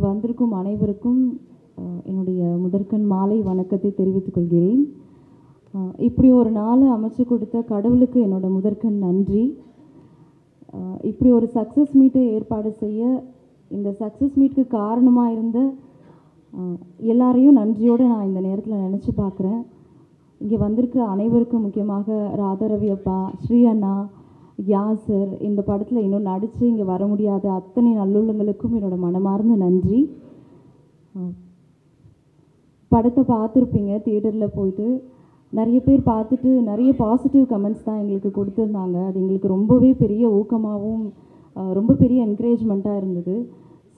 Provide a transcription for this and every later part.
வந்திருக்கும் அனைவருக்கும் என்னுடைய முதற்கண் மாலை வணக்கத்தை தெரிவித்துக் கொள்கிறேன். இப்படி ஒரு நாளை அமைச்சு கொடுத்த கடவுளுக்கு என்னோட முதற்கண் நன்றி. இப்படி ஒரு சக்ஸஸ் மீட்டை ஏற்பாடு செய்ய, இந்த சக்ஸஸ் மீட்டுக்கு காரணமாக இருந்த எல்லாரையும் நன்றியோடு நான் இந்த நேரத்தில் நினச்சி பார்க்குறேன். இங்கே வந்திருக்கிற அனைவருக்கும், முக்கியமாக ராதாரவி அப்பா, ஸ்ரீ அண்ணா, யாசர், இந்த படத்தில் இன்னும் நடித்து இங்கே வர முடியாத அத்தனை நல்லுள்ளங்களுக்கும் என்னோட மனமார்ந்த நன்றி. படத்தை பார்த்துருப்பீங்க தியேட்டரில் போயிட்டு. நிறைய பேர் பார்த்துட்டு நிறைய பாசிட்டிவ் கமெண்ட்ஸ் தான் எங்களுக்கு கொடுத்துருந்தாங்க. அது எங்களுக்கு ரொம்பவே பெரிய ஊக்கமாகவும் ரொம்ப பெரிய என்கரேஜ்மெண்ட்டாக இருந்தது.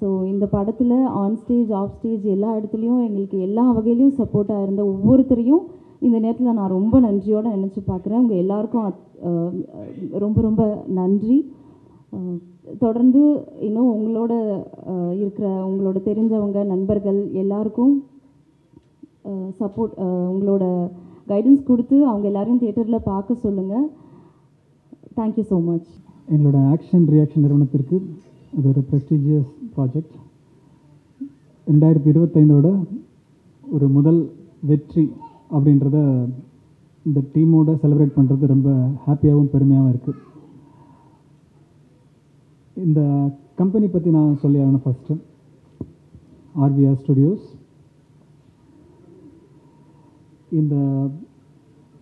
ஸோ இந்த படத்தில் ஆன் ஸ்டேஜ், ஆஃப் ஸ்டேஜ் எல்லா இடத்துலையும் எங்களுக்கு எல்லா வகையிலையும் சப்போர்ட்டாக இருந்த ஒவ்வொருத்தரையும் இந்த நேரத்தில் நான் ரொம்ப நன்றியோடு நினச்சி பார்க்குறேன். உங்கள் எல்லாருக்கும் ரொம்ப ரொம்ப நன்றி. தொடர்ந்து இன்னும் உங்களோட இருக்கிற உங்களோட தெரிஞ்சவங்க, நண்பர்கள் எல்லாருக்கும் சப்போர்ட், உங்களோட கைடன்ஸ் கொடுத்து அவங்க எல்லாரையும் தியேட்டரில் பார்க்க சொல்லுங்கள். Thank you so much. எங்களோட ஆக்ஷன் ரியாக்ஷன் நிறுவனத்திற்கு இது ஒரு ப்ரெஸ்டீஜியஸ் ப்ராஜெக்ட். 2025ஓட ஒரு முதல் வெற்றி அப்படின்றத இந்த டீமோட செலிப்ரேட் பண்ணுறது ரொம்ப ஹாப்பியாகவும் பெருமையாகவும் இருக்குது. இந்த கம்பெனி பற்றி நான் சொல்லி ஆகணும். First RVR studios. இந்த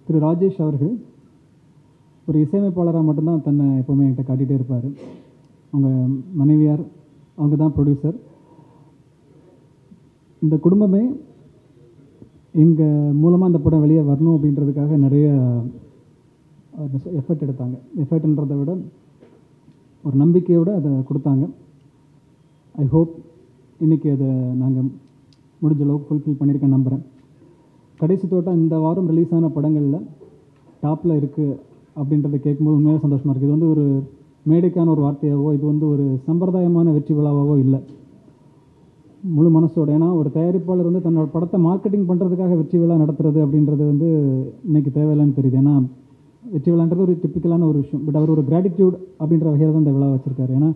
திரு ராஜேஷ் அவர்கள் ஒரு இசையமைப்பாளராக மட்டும்தான் தன்னை எப்போவுமே என்கிட்ட காட்டிகிட்டே இருப்பார். அவங்க மனைவியார், அவங்க தான் ப்ரொடியூசர். இந்த குடும்பமே எங்கள் மூலமாக இந்த படம் வெளியே வரணும் அப்படின்றதுக்காக நிறைய எஃபர்ட் எடுத்தாங்க. எஃபர்ட்ன்றதை விட ஒரு நம்பிக்கையோடு அதை கொடுத்தாங்க. ஐ ஹோப் இன்றைக்கி அதை நாங்கள் முடிஞ்ச அளவுக்கு ஃபுல்ஃபில் பண்ணியிருக்கேன் நம்புகிறேன். கடைசி தோட்டம் இந்த வாரம் ரிலீஸ் ஆன படங்களில் டாப்பில் இருக்குது அப்படின்றத கேட்கும்போது உண்மையாக சந்தோஷமாக இருக்குது. இது வந்து ஒரு மேடைக்கான ஒரு வார்த்தையாவோ, இது வந்து ஒரு சம்பிரதாயமான வெற்றி விழாவாவோ இல்லை, முழு மனசோட. ஏன்னா ஒரு தயாரிப்பாளர் வந்து தன்னோட படத்தை மார்க்கெட்டிங் பண்ணுறதுக்காக வெற்றி விழா நடத்துறது அப்படின்றது வந்து இன்றைக்கி தேவையில்லைன்னு தெரியுது. ஏன்னா வெற்றி விழான்றது ஒரு டிப்பிக்கலான ஒரு விஷயம். பட் அவர் ஒரு கிராட்டிடியூட் அப்படின்ற வகையில் தான் இந்த விழா வச்சுருக்காரு. ஏன்னா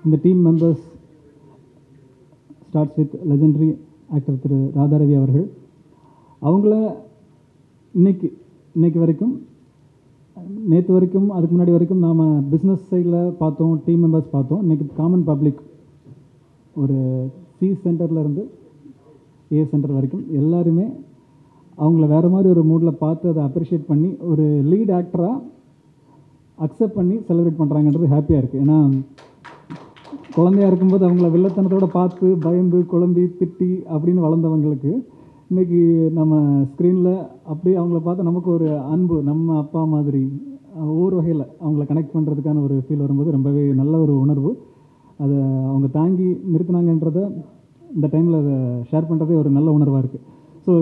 இந்த team members starts with legendary actor Thiru Radharavi அவர்கள். அவங்கள இன்னைக்கு வரைக்கும், நேற்று வரைக்கும், அதுக்கு முன்னாடி வரைக்கும் நாம் பிஸ்னஸ் சைடில் பார்த்தோம், டீம் மெம்பர்ஸ் பார்த்தோம். இன்றைக்கி காமன் பப்ளிக், ஒரு சி சென்டர்லேருந்து ஏ சென்டர் வரைக்கும் எல்லாருமே அவங்கள வேறு மாதிரி ஒரு மூடில் பார்த்து அதை அப்ரிஷியேட் பண்ணி ஒரு லீட் ஆக்டராக அக்செப்ட் பண்ணி செலிப்ரேட் பண்ணுறாங்கன்றது ஹாப்பியாக இருக்குது. ஏன்னா குழந்தையாக இருக்கும்போது அவங்கள வில்லத்தனத்தோடு பார்த்து பயந்து குழம்பி திட்டி அப்படின்னு வளர்ந்தவங்களுக்கு இன்றைக்கி நம்ம ஸ்க்ரீனில் அப்படி அவங்கள பார்த்து நமக்கு ஒரு அன்பு, நம்ம அப்பா மாதிரி ஒவ்வொரு வகையில் அவங்கள கனெக்ட் பண்ணுறதுக்கான ஒரு ஃபீல் வரும்போது ரொம்பவே நல்ல ஒரு உணர்வு. அதை அவங்க தாங்கி நிறுத்தினாங்கன்றதை இந்த டைமில் அதை ஷேர் பண்ணுறதே ஒரு நல்ல உணர்வாக இருக்குது. ஸோ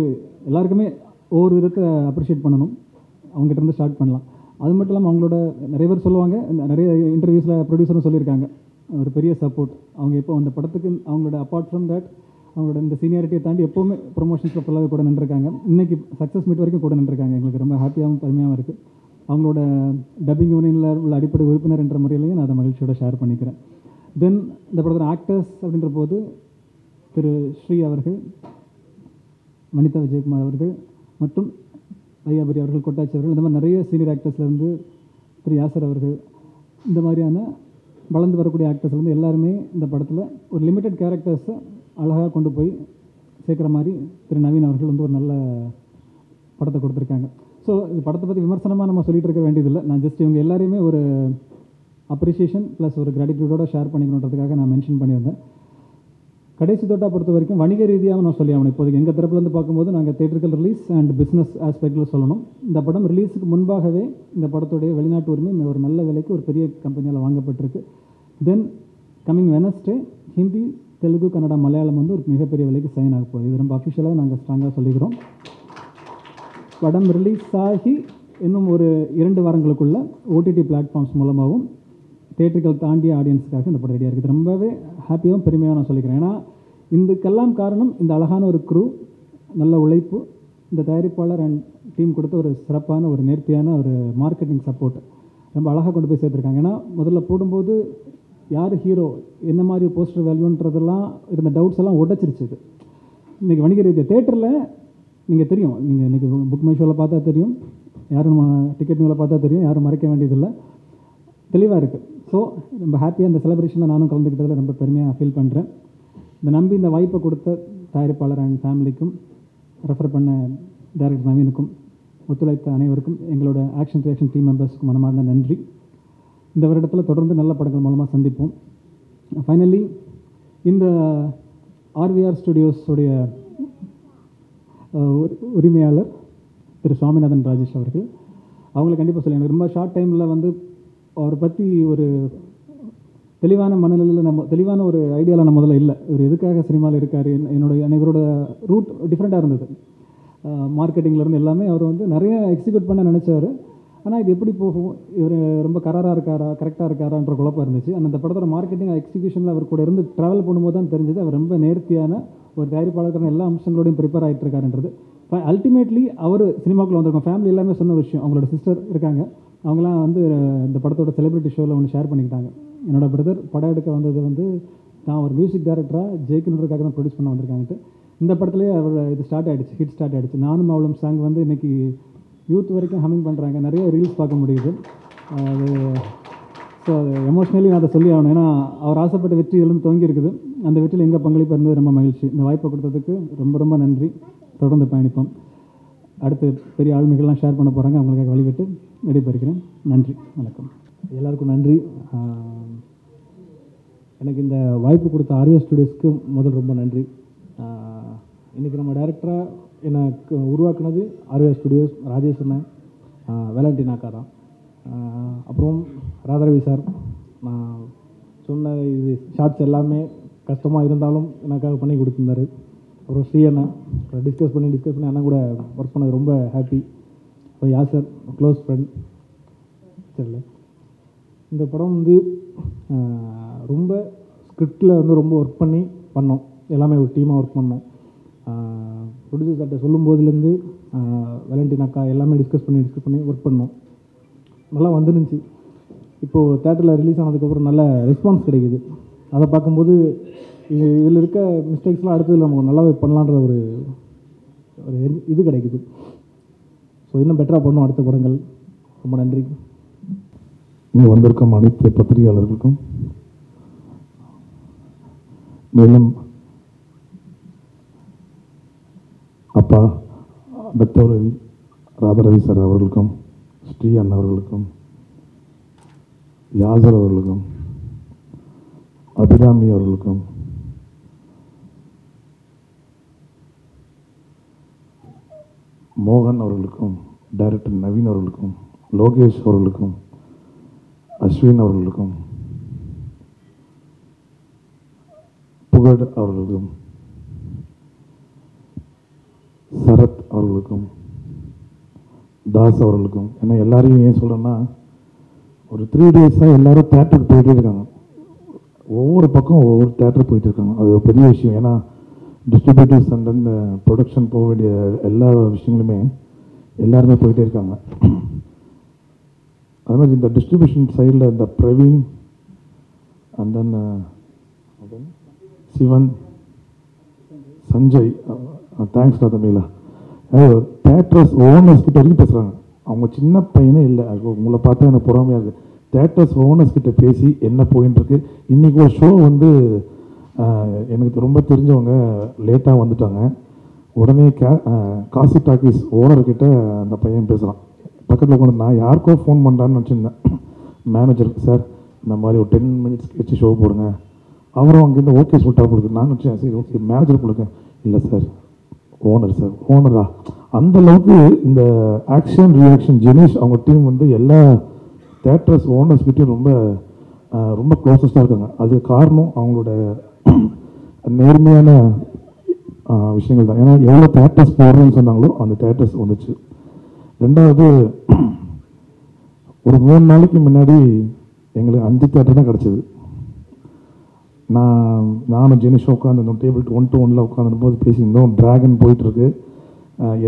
எல்லாருக்குமே ஒவ்வொரு விதத்தை அப்ரிஷியேட் பண்ணணும், அவங்ககிட்டருந்து ஸ்டார்ட் பண்ணலாம். அது மட்டும் இல்லாமல் அவங்களோட நிறைய பேர் சொல்லுவாங்க, நிறைய இன்டர்வியூஸில் ப்ரொடியூசரும் சொல்லியிருக்காங்க, ஒரு பெரிய சப்போர்ட். அவங்க எப்போ அந்த படத்துக்கு அவங்களோட அப்பார்ட் ஃப்ரம் தட் அவங்களோட இந்த சீனியாரிட்டியை தாண்டி எப்போவுமே ப்ரொமோஷன்ஸில் ஃபுல்லாகவே கூட நின்றுருக்காங்க. இன்றைக்கி சக்ஸஸ் மீட் வரைக்கும் கூட நின்றுருக்காங்க. எங்களுக்கு ரொம்ப ஹாப்பியாகவும் பெருமையாகவும் இருக்குது. அவங்களோட டப்பிங் யூனியனில் உள்ள அடிப்படை உறுப்பினர் என்ற முறையிலையும் நான் அதை மகிழ்ச்சியோட ஷேர் பண்ணிக்கிறேன். தென் இந்த படத்தில் ஆக்டர்ஸ் அப்படின்ற போது திரு ஸ்ரீ அவர்கள், வனிதா விஜயகுமார் அவர்கள் மற்றும் ஐயாபரி அவர்கள், கொட்டாச்சி அவர்கள், இந்த மாதிரி நிறைய சீனியர் ஆக்டர்ஸ்லேருந்து திரு யாசர் அவர்கள், இந்த மாதிரியான வளர்ந்து வரக்கூடிய ஆக்டர்ஸ்லேருந்து எல்லாருமே இந்த படத்தில் ஒரு லிமிட்டட் கேரக்டர்ஸை அழகாக கொண்டு போய் சேர்க்குற மாதிரி திரு நவீன் அவர்கள் வந்து ஒரு நல்ல படத்தை கொடுத்துருக்காங்க. ஸோ இந்த படத்தை பற்றி விமர்சனமாக நம்ம சொல்லிகிட்டு இருக்க வேண்டியதில்லை. நான் ஜஸ்ட் இவங்க எல்லாரையுமே ஒரு அப்ரிஷியேஷன் ப்ளஸ் ஒரு கிராட்டிடியூடோட ஷேர் பண்ணிக்கணுன்றதுக்காக நான் மென்ஷன் பண்ணியிருந்தேன். கடைசி தோட்டா பொறுத்த வரைக்கும் வணிக ரீதியாக நான் சொல்லி ஆகணும். இப்போதைக்கு எங்கள் தரப்புலேருந்து பார்க்கும்போது நாங்கள் தேட்டரிக்கல் ரிலீஸ் அண்ட் பிஸ்னஸ் ஆஸ்பெக்டில் சொல்லணும். இந்த படம் ரிலீஸுக்கு முன்பாகவே இந்த படத்துடைய வெளிநாட்டு உரிமை ஒரு நல்ல விலைக்கு ஒரு பெரிய கம்பெனியால் வாங்கப்பட்டிருக்கு. Then coming Wednesday Hindi, Telugu, Kannada, Malayalam வந்து ஒரு மிகப்பெரிய விலைக்கு சைன் ஆக போகுது. இது ரொம்ப அஃபிஷியலாக நாங்கள் ஸ்ட்ராங்காக சொல்லிக்கிறோம். படம் ரிலீஸ் ஆகி இன்னும் ஒரு 2 வாரங்களுக்குள்ள ஓடிடி பிளாட்ஃபார்ம்ஸ் மூலமாகவும் தேட்டர்கள் தாண்டிய ஆடியன்ஸுக்காக இந்த படம் ரெடியாக இருக்குது. ரொம்பவே ஹாப்பியாகவும் பெருமையாக நான் சொல்லிக்கிறேன். ஏன்னா இதுக்கெல்லாம் காரணம் இந்த அழகான ஒரு க்ரூ, நல்ல உழைப்பு, இந்த தயாரிப்பாளர் அண்ட் டீம் கொடுத்த ஒரு சிறப்பான ஒரு நேர்த்தியான ஒரு மார்க்கெட்டிங் சப்போர்ட் ரொம்ப அழகாக கொண்டு போய் சேர்த்துருக்காங்க. ஏன்னா முதல்ல போடும்போது யார் ஹீரோ, என்ன மாதிரி போஸ்டர் வேல்யூன்றதெல்லாம் இருந்த டவுட்ஸ் எல்லாம் உடைச்சிருச்சு. இது இன்றைக்கி வணிக ரீதியாக தேட்டரில் நீங்கள் தெரியும், நீங்கள் இன்றைக்கி புக் மை ஷோவில் பார்த்தா தெரியும், யாரும் டிக்கெட் நியூவில் பார்த்தா தெரியும், யாரும் மறைக்க வேண்டியதில்லை, தெளிவாக இருக்குது. ஸோ ரொம்ப ஹாப்பியாக இந்த செலிப்ரேஷனில் நானும் கலந்துக்கிட்டதில் ரொம்ப பெருமையாக ஃபீல் பண்ணுறேன். இந்த நம்பி இந்த வாய்ப்பை கொடுத்த தயாரிப்பாளர் அண்ட் ஃபேமிலிக்கும், ரெஃபர் பண்ண டைரக்டர் நவீனுக்கும், ஒத்துழைத்த அனைவருக்கும், எங்களோட ஆக்ஷன் ரியாக்ஷன் டீம் மெம்பர்ஸுக்கும் மனமார்ந்த நன்றி. இந்த வருடத்தில் தொடர்ந்து நல்ல படங்கள் மூலமாக சந்திப்போம். ஃபைனலி இந்த ஆர்விஆர் ஸ்டுடியோஸுடைய உரிமையாளர் திரு சுவாமிநாதன் ராஜேஷ் அவர்கள், அவங்களை கண்டிப்பாக சொல்லி, எனக்கு ரொம்ப ஷார்ட் டைமில் வந்து அவரை பற்றி ஒரு தெளிவான மனநிலையில் தெளிவான ஒரு ஐடியாவில் நான் முதல்ல இல்லை. இவர் எதுக்காக சினிமாவில் இருக்கார், இவரோட ரூட் டிஃப்ரெண்ட்டாக இருந்தது. மார்க்கெட்டிங்லேருந்து எல்லாமே அவர் வந்து நிறைய எக்ஸிக்யூட் பண்ண நினச்சார். ஆனால் இது எப்படி போகும், இவர் ரொம்ப கரெக்டாக இருக்காரான்ற குழப்பம் இருந்துச்சு. அந்த படத்தோட மார்க்கெட்டிங் எக்ஸிக்யூஷனில் அவர் கூட இருந்து ட்ராவல் பண்ணும்போது தான் தெரிஞ்சது அவர் ரொம்ப நேர்த்தியான ஒரு தயாரிப்பாளருக்கான எல்லா அம்சங்களோடையும் ப்ரிப்பேர் ஆகிட்டு இருக்காருன்றது. அல்டிமேட்லி அவர் சினிமாக்குள்ளே வந்திருக்கோம். ஃபேமிலி எல்லாமே சொன்ன விஷயம், அவங்களோட சிஸ்டர் இருக்காங்க, அவங்களாம் வந்து இந்த படத்தோட செலிபிரிட்டி ஷோவில் ஒன்று ஷேர் பண்ணிக்கிட்டாங்க. என்னோட பிரதர் படம் எடுக்க வந்தது வந்து நான் ஒரு மியூசிக் டைரக்டராக ஜெயிக்கணுன்றதுக்காக தான் ப்ரொடியூஸ் பண்ண வந்திருக்காங்கட்டு. இந்த படத்துலேயே அவர் இது ஸ்டார்ட் ஆகிடுச்சு, ஹிட் ஸ்டார்ட் ஆகிடுச்சு. நானும் அவளும் சாங் வந்து இன்றைக்கி யூத் வரைக்கும் ஹம்மிங் பண்ணுறாங்க, நிறைய ரீல்ஸ் பார்க்க முடியுது. அது ஸோ அது எமோஷ்னலி நான் அதை சொல்லி ஆகணும். ஏன்னா அவர் ஆசைப்பட்ட வெற்றி எழுந்து துவங்கி இருக்குது. அந்த வெற்றியில் எங்கள் பங்களிப்பு இருந்தது ரொம்ப மகிழ்ச்சி. இந்த வாய்ப்பை கொடுத்ததுக்கு ரொம்ப ரொம்ப நன்றி. தொடர்ந்து பயணிப்போம். அடுத்து பெரிய ஆளுமைகள்லாம் ஷேர் பண்ண போகிறாங்க, அவங்களுக்காக வழிவிட்டு விடைபெறுகிறேன். நன்றி, வணக்கம். எல்லாருக்கும் நன்றி. எனக்கு இந்த வாய்ப்பு கொடுத்த ஆர்விஆர் ஸ்டுடியோஸ்க்கு முதல் ரொம்ப நன்றி. இன்றைக்கி நம்ம டைரக்டராக எனக்கு உருவாக்குனது ஆர்விஆர் ஸ்டுடியோஸ், ராஜேஷ் அண்ணன், வேலண்டின் அக்கா தான். அப்புறம் ராதாரவி சார், நான் சொன்ன இது ஷார்ட்ஸ் எல்லாமே கஷ்டமாக இருந்தாலும் எனக்காக பண்ணி கொடுத்துருந்தாரு. அப்புறம் ஸ்ரீ அண்ணன், டிஸ்கஸ் பண்ணி அண்ணன் கூட ஒர்க் பண்ணது ரொம்ப ஹாப்பி. அப்புறம் யாசர், க்ளோஸ் ஃப்ரெண்ட். சரில இந்த படம் வந்து ரொம்ப ஸ்கிரிப்டில் வந்து ரொம்ப ஒர்க் பண்ணி பண்ணோம். எல்லாமே ஒரு டீமாக ஒர்க் பண்ணோம். ப்ரொடியூசர் சார்ட்ட சொல்லும் போதுலேருந்து வேலண்டின் அக்கா எல்லாமே டிஸ்கஸ் பண்ணி ஒர்க் பண்ணோம். நல்லா வந்துருந்துச்சு. இப்போது தேட்டரில் ரிலீஸ் ஆனதுக்கப்புறம் நல்ல ரெஸ்பான்ஸ் கிடைக்குது. அதை பார்க்கும்போது இதில் இருக்க மிஸ்டேக்ஸ்லாம் அடுத்தது நம்ம நல்லாவே பண்ணலான்ற ஒரு இது கிடைக்குது. ஸோ இன்னும் பெட்டராக பண்ணணும் அடுத்த படங்கள். ரொம்ப நன்றி. இங்கே வந்திருக்கும் அனைத்து பத்திரிகையாளர்களுக்கும், மேலும் அப்பா டாக்டர் ராதாரவி சார் அவர்களுக்கும், ஸ்ரீ அண்ணா அவர்களுக்கும், யாசர் அவர்களுக்கும், அபிராமி அவர்களுக்கும், மோகன் அவர்களுக்கும், டைரக்டர் நவீன் அவர்களுக்கும், லோகேஷ் அவர்களுக்கும், அஸ்வின் அவர்களுக்கும், புகழ் அவர்களுக்கும், சரத் அவர்களுக்கும், தாஸ் அவர்களுக்கும். ஏன்னா எல்லாரையும் ஏன் சொல்கிறேன்னா, ஒரு 3 டேஸாக எல்லோரும் தேட்டருக்கு போயிட்டே இருக்காங்க. ஒவ்வொரு பக்கம் ஒவ்வொரு தேட்டர் போயிட்டு இருக்காங்க. அது ஒரு பெரிய விஷயம். ஏன்னா டிஸ்ட்ரிபியூட்டர்ஸ் அண்ட் இந்த ப்ரொடக்ஷன் போக வேண்டிய எல்லா விஷயங்களுமே எல்லாருமே போயிட்டே இருக்காங்க. அது மாதிரி இந்த டிஸ்ட்ரிபியூஷன் சைடில் இந்த Praveen and then Sivan, Sanjay, thanks Tamizha, theatres owners கிட்ட வரைக்கும் பேசுகிறாங்க. அவங்க சின்ன பையனே இல்லை. உங்களை பார்த்தா எனக்கு பொறாமையாக இருக்குது. தேட்டர்ஸ் ஓனர்ஸ் கிட்ட பேசி என்ன போயின்ட்டுருக்கு. இன்றைக்கி ஒரு ஷோ வந்து எனக்கு ரொம்ப தெரிஞ்சவங்க லேட்டாக வந்துட்டாங்க. உடனே காசி டாக்கீஸ் ஓனர்கிட்ட அந்த பையன் பேசுகிறான். பக்கத்தில் உட்காந்து நான் யாருக்கோ ஃபோன் பண்ணுறான்னு நினச்சிருந்தேன். மேனேஜர் சார் இந்த மாதிரி ஒரு 10 மினிட்ஸ் கழிச்சு ஷோ போடுங்க. அவரும் அங்கேருந்து ஓகே சொல்லிட்டா கொடுக்கு. நான் நினச்சேன் சரி ஓகே மேனேஜர் கொடுக்க. இல்லை சார் ஓனர் சார். ஓனரா? அந்தளவுக்கு இந்த ஆக்ஷன் ரியாக்ஷன் ஜெனீஷ் அவங்க டீம் வந்து எல்லா தேட்டர்ஸ் ஓனர்ஸ்கிட்டையும் ரொம்ப ரொம்ப க்ளோசஸ்டாக இருக்காங்க. அது காரணம் அவங்களோட நேர்மையான விஷயங்கள் தான். ஏன்னா எவ்வளோ தேட்டர்ஸ் போடுறேன்னு சொன்னாங்களோ அந்த தேட்டர்ஸ் வந்துச்சு. ரெண்டாவது, ஒரு 3 நாளைக்கு முன்னாடி எங்களுக்கு 5 தேட்டர் தான் கிடச்சிது. நானும் ஜெனிஷும் உட்காந்துருந்தோம். டேபிள் 1-to-1 உட்காந்துருக்கும் போது பேசியிருந்தோம். ட்ராகன் போயிட்டுருக்கு,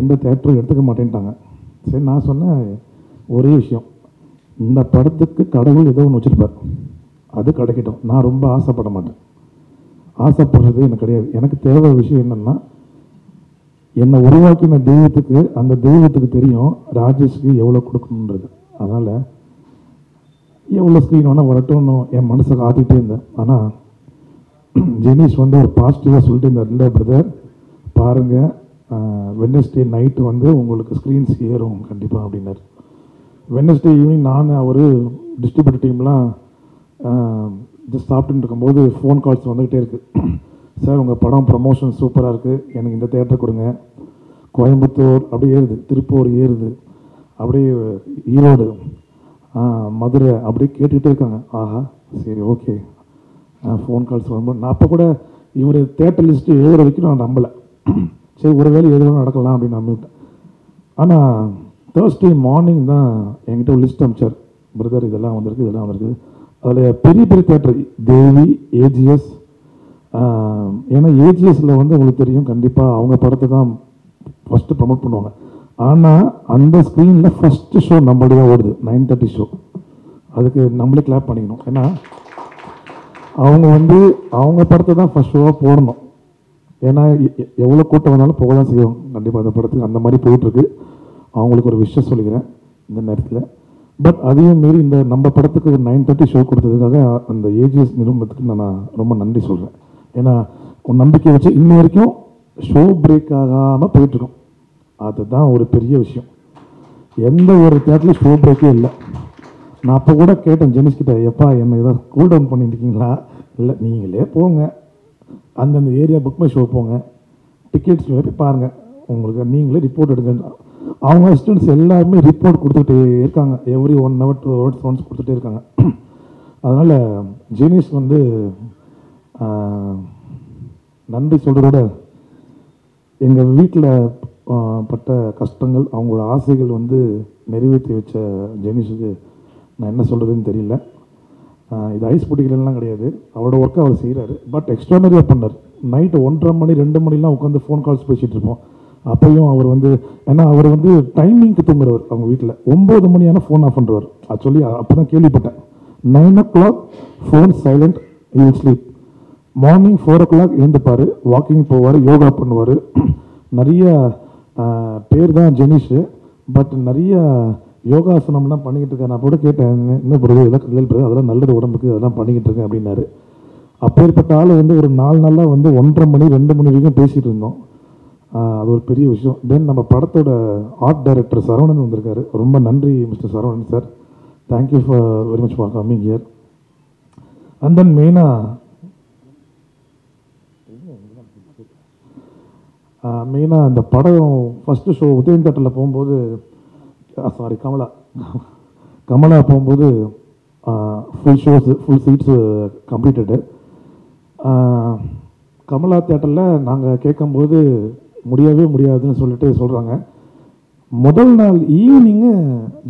எந்த தேட்டரும் எடுத்துக்க மாட்டேன்ட்டாங்க. சரி, நான் சொன்னேன் ஒரே விஷயம், இந்த படத்துக்கு கடவுள் ஏதோ ஒன்று வச்சுருப்பார். அது கிடைக்கட்டும். நான் ரொம்ப ஆசைப்பட மாட்டேன். ஆசைப்படுறது எனக்கு கிடையாது. எனக்கு தேவை விஷயம் என்னென்னா, என்னை உருவாக்கின தெய்வத்துக்கு, அந்த தெய்வத்துக்கு தெரியும் ராஜேஷ்க்கு எவ்வளோ கொடுக்கணுன்றது. அதனால் எவ்வளோ ஸ்க்ரீன் வேணால் வரட்டும்னு என் மனசை காத்துக்கிட்டே இருந்தேன். ஆனால் ஜெனிஷ் வந்து ஒரு பாசிட்டிவாக சொல்லிட்டு இருந்தார், இல்லை பிரதர் பாருங்கள், வெட்னஸ்டே நைட்டு வந்து உங்களுக்கு ஸ்க்ரீன்ஸ் ஏறும் கண்டிப்பாக அப்படின்னாரு. வெட்னஸ்டே ஈவினிங் நான் அவர் டிஸ்ட்ரிபியூட்டர் டீம்லாம் ஜஸ்ட் சாப்பிட்டுட்டு இருக்கும்போது ஃபோன் கால்ஸ் வந்துக்கிட்டே இருக்குது. சார் உங்கள் படம் ப்ரமோஷன் சூப்பராக இருக்குது, எனக்கு இந்த தேட்டர் கொடுங்க. கோயம்புத்தூர் அப்படியே ஏறுது, திருப்பூர் ஏறுது, அப்படியே ஈரோடு, மதுரை அப்படியே கேட்டுக்கிட்டே இருக்காங்க. ஆஹா சரி ஓகே. ஃபோன் கால்ஸ் வரும்போது நான் அப்போ கூட இவர் தேட்டர் லிஸ்ட்டு எழுதுற வரைக்கும் நான் நம்பலை. சரி ஒரு வேலை எதுவும் நடக்கலாம் அப்படின்னு நம்பிவிட்டேன். ஆனால் தேர்ஸ்டே மார்னிங் தான் என்கிட்ட ஒரு லிஸ்ட் அனுப்பிச்சார், பிரதர் இதெல்லாம் வந்திருக்கு இதெல்லாம் வந்திருக்கு. அதில் பெரிய பெரிய தேட்டர் தேவி, ஏஜிஎஸ். ஏன்னா ஏஜிஎஸில் வந்து உங்களுக்கு தெரியும் கண்டிப்பாக அவங்க படத்தை தான் ஃபஸ்ட்டு ப்ரமோட் பண்ணுவாங்க. ஆனால் அந்த ஸ்க்ரீனில் ஃபஸ்ட்டு ஷோ நம்மளுடைய தான் ஓடுது, 9:30 ஷோ. அதுக்கு நம்மளே கிளாப் பண்ணிக்கணும். ஏன்னா அவங்க வந்து அவங்க படத்தை தான் ஃபஸ்ட் ஷோவாக போடணும். ஏன்னா எவ்வளோ கூட்டம் வந்தாலும் போக தான் செய்வோம் கண்டிப்பாக அந்த படத்துக்கு. அந்த மாதிரி போயிட்டுருக்கு. அவங்களுக்கு ஒரு விஷயம் சொல்லிக்கிறேன் இந்த நேரத்தில். பட் அதையும் மீறி இந்த நம்ம படத்துக்கு ஒரு 9:30 ஷோ கொடுத்ததுக்காக அந்த ஏஜிஎஸ் நிறுவனத்துக்கு நான் ரொம்ப நன்றி சொல்கிறேன். ஏன்னா ஒரு நம்பிக்கை வச்சு இன்ன வரைக்கும் ஷோ பிரேக் ஆகாமல் போயிட்டுருக்கோம். அதுதான் ஒரு பெரிய விஷயம். எந்த ஒரு தேட்டர்லையும் ஷோ பிரேக்கே இல்லை. நான் அப்போ கூட கேட்டேன் ஜெனிஷ் கிட்ட, எப்பா என்ன ஏதாவது கூல் டவுன் பண்ணியிருக்கீங்களா? இல்லை நீங்களே போங்க, அந்தந்த ஏரியா புக் மை ஷோ போங்க, டிக்கெட்ஸ் போய் பாருங்கள், உங்களுக்கு நீங்களே ரிப்போர்ட் எடுங்க. அவங்க ஸ்டூடெண்ட்ஸ் எல்லாருமே ரிப்போர்ட் கொடுத்துட்டே இருக்காங்க. எவ்ரி 1 hour 2 hours ஒன்ஸ் கொடுத்துட்டே இருக்காங்க. அதனால் ஜெனிஷ் வந்து நன்றி சொல்கிறதோட எங்கள் வீட்டில் பட்ட கஷ்டங்கள், அவங்களோட ஆசைகள் வந்து நிறைவேற்றி வச்ச ஜெனிஷுக்கு நான் என்ன சொல்கிறதுன்னு தெரியல. இது ஐஸ் பிடிக்கலாம் கிடையாது, அவரோட ஒர்க்கை அவர் செய்கிறாரு. பட் எக்ஸ்ட்ரானரியாக பண்ணார். நைட்டு 1:30 மணி 2 மணிலாம் உட்காந்து ஃபோன் கால்ஸ் பேசிகிட்டு இருப்போம். அப்போயும் அவர் வந்து, ஏன்னா அவர் வந்து டைமிங்க்கு தூங்குறவர். அவங்க வீட்டில் 9 மணியான ஃபோன் ஆஃப் பண்ணுறவர். ஆக்சுவலி அப்போ தான் கேள்விப்பட்டேன். 9 o'clock phone silent, you will sleep. Morning 4 o'clock எழுந்துப்பார், வாக்கிங் போவார், யோகா பண்ணுவார். நிறைய பேர் தான் ஜெனிஷு, பட் நிறைய யோகாசனம்லாம் பண்ணிக்கிட்டு இருக்கேன். நான் கூட கேட்டேன், என்ன பண்ணுறது இதெல்லாம் கல்யாணம் பண்ணுறது, அதெல்லாம் நல்லது உடம்புக்கு, அதெல்லாம் பண்ணிக்கிட்டு இருக்கேன் அப்படின்னாரு. அப்பேற்பட்ட ஆள் வந்து ஒரு 4 நாளாக வந்து 1:30 மணி 2 மணி வரைக்கும் பேசிகிட்டு இருந்தோம். அது ஒரு பெரிய விஷயம். தென் நம்ம படத்தோட ஆர்ட் டைரக்டர் சரவணன் வந்திருக்காரு. ரொம்ப நன்றி mister Saravanan sir, thank you for very much for coming here. And then மெயினாக இந்த படம் ஃபஸ்ட்டு ஷோ உதயம் தேட்டரில் போகும்போது, சாரி கமலா போகும்போது full shows full seats completed. Kamala தேட்டரில் நாங்கள் கேட்கும்போது முடியவே முடியாதுன்னு சொல்கிறாங்க. முதல் நாள் ஈவினிங்கு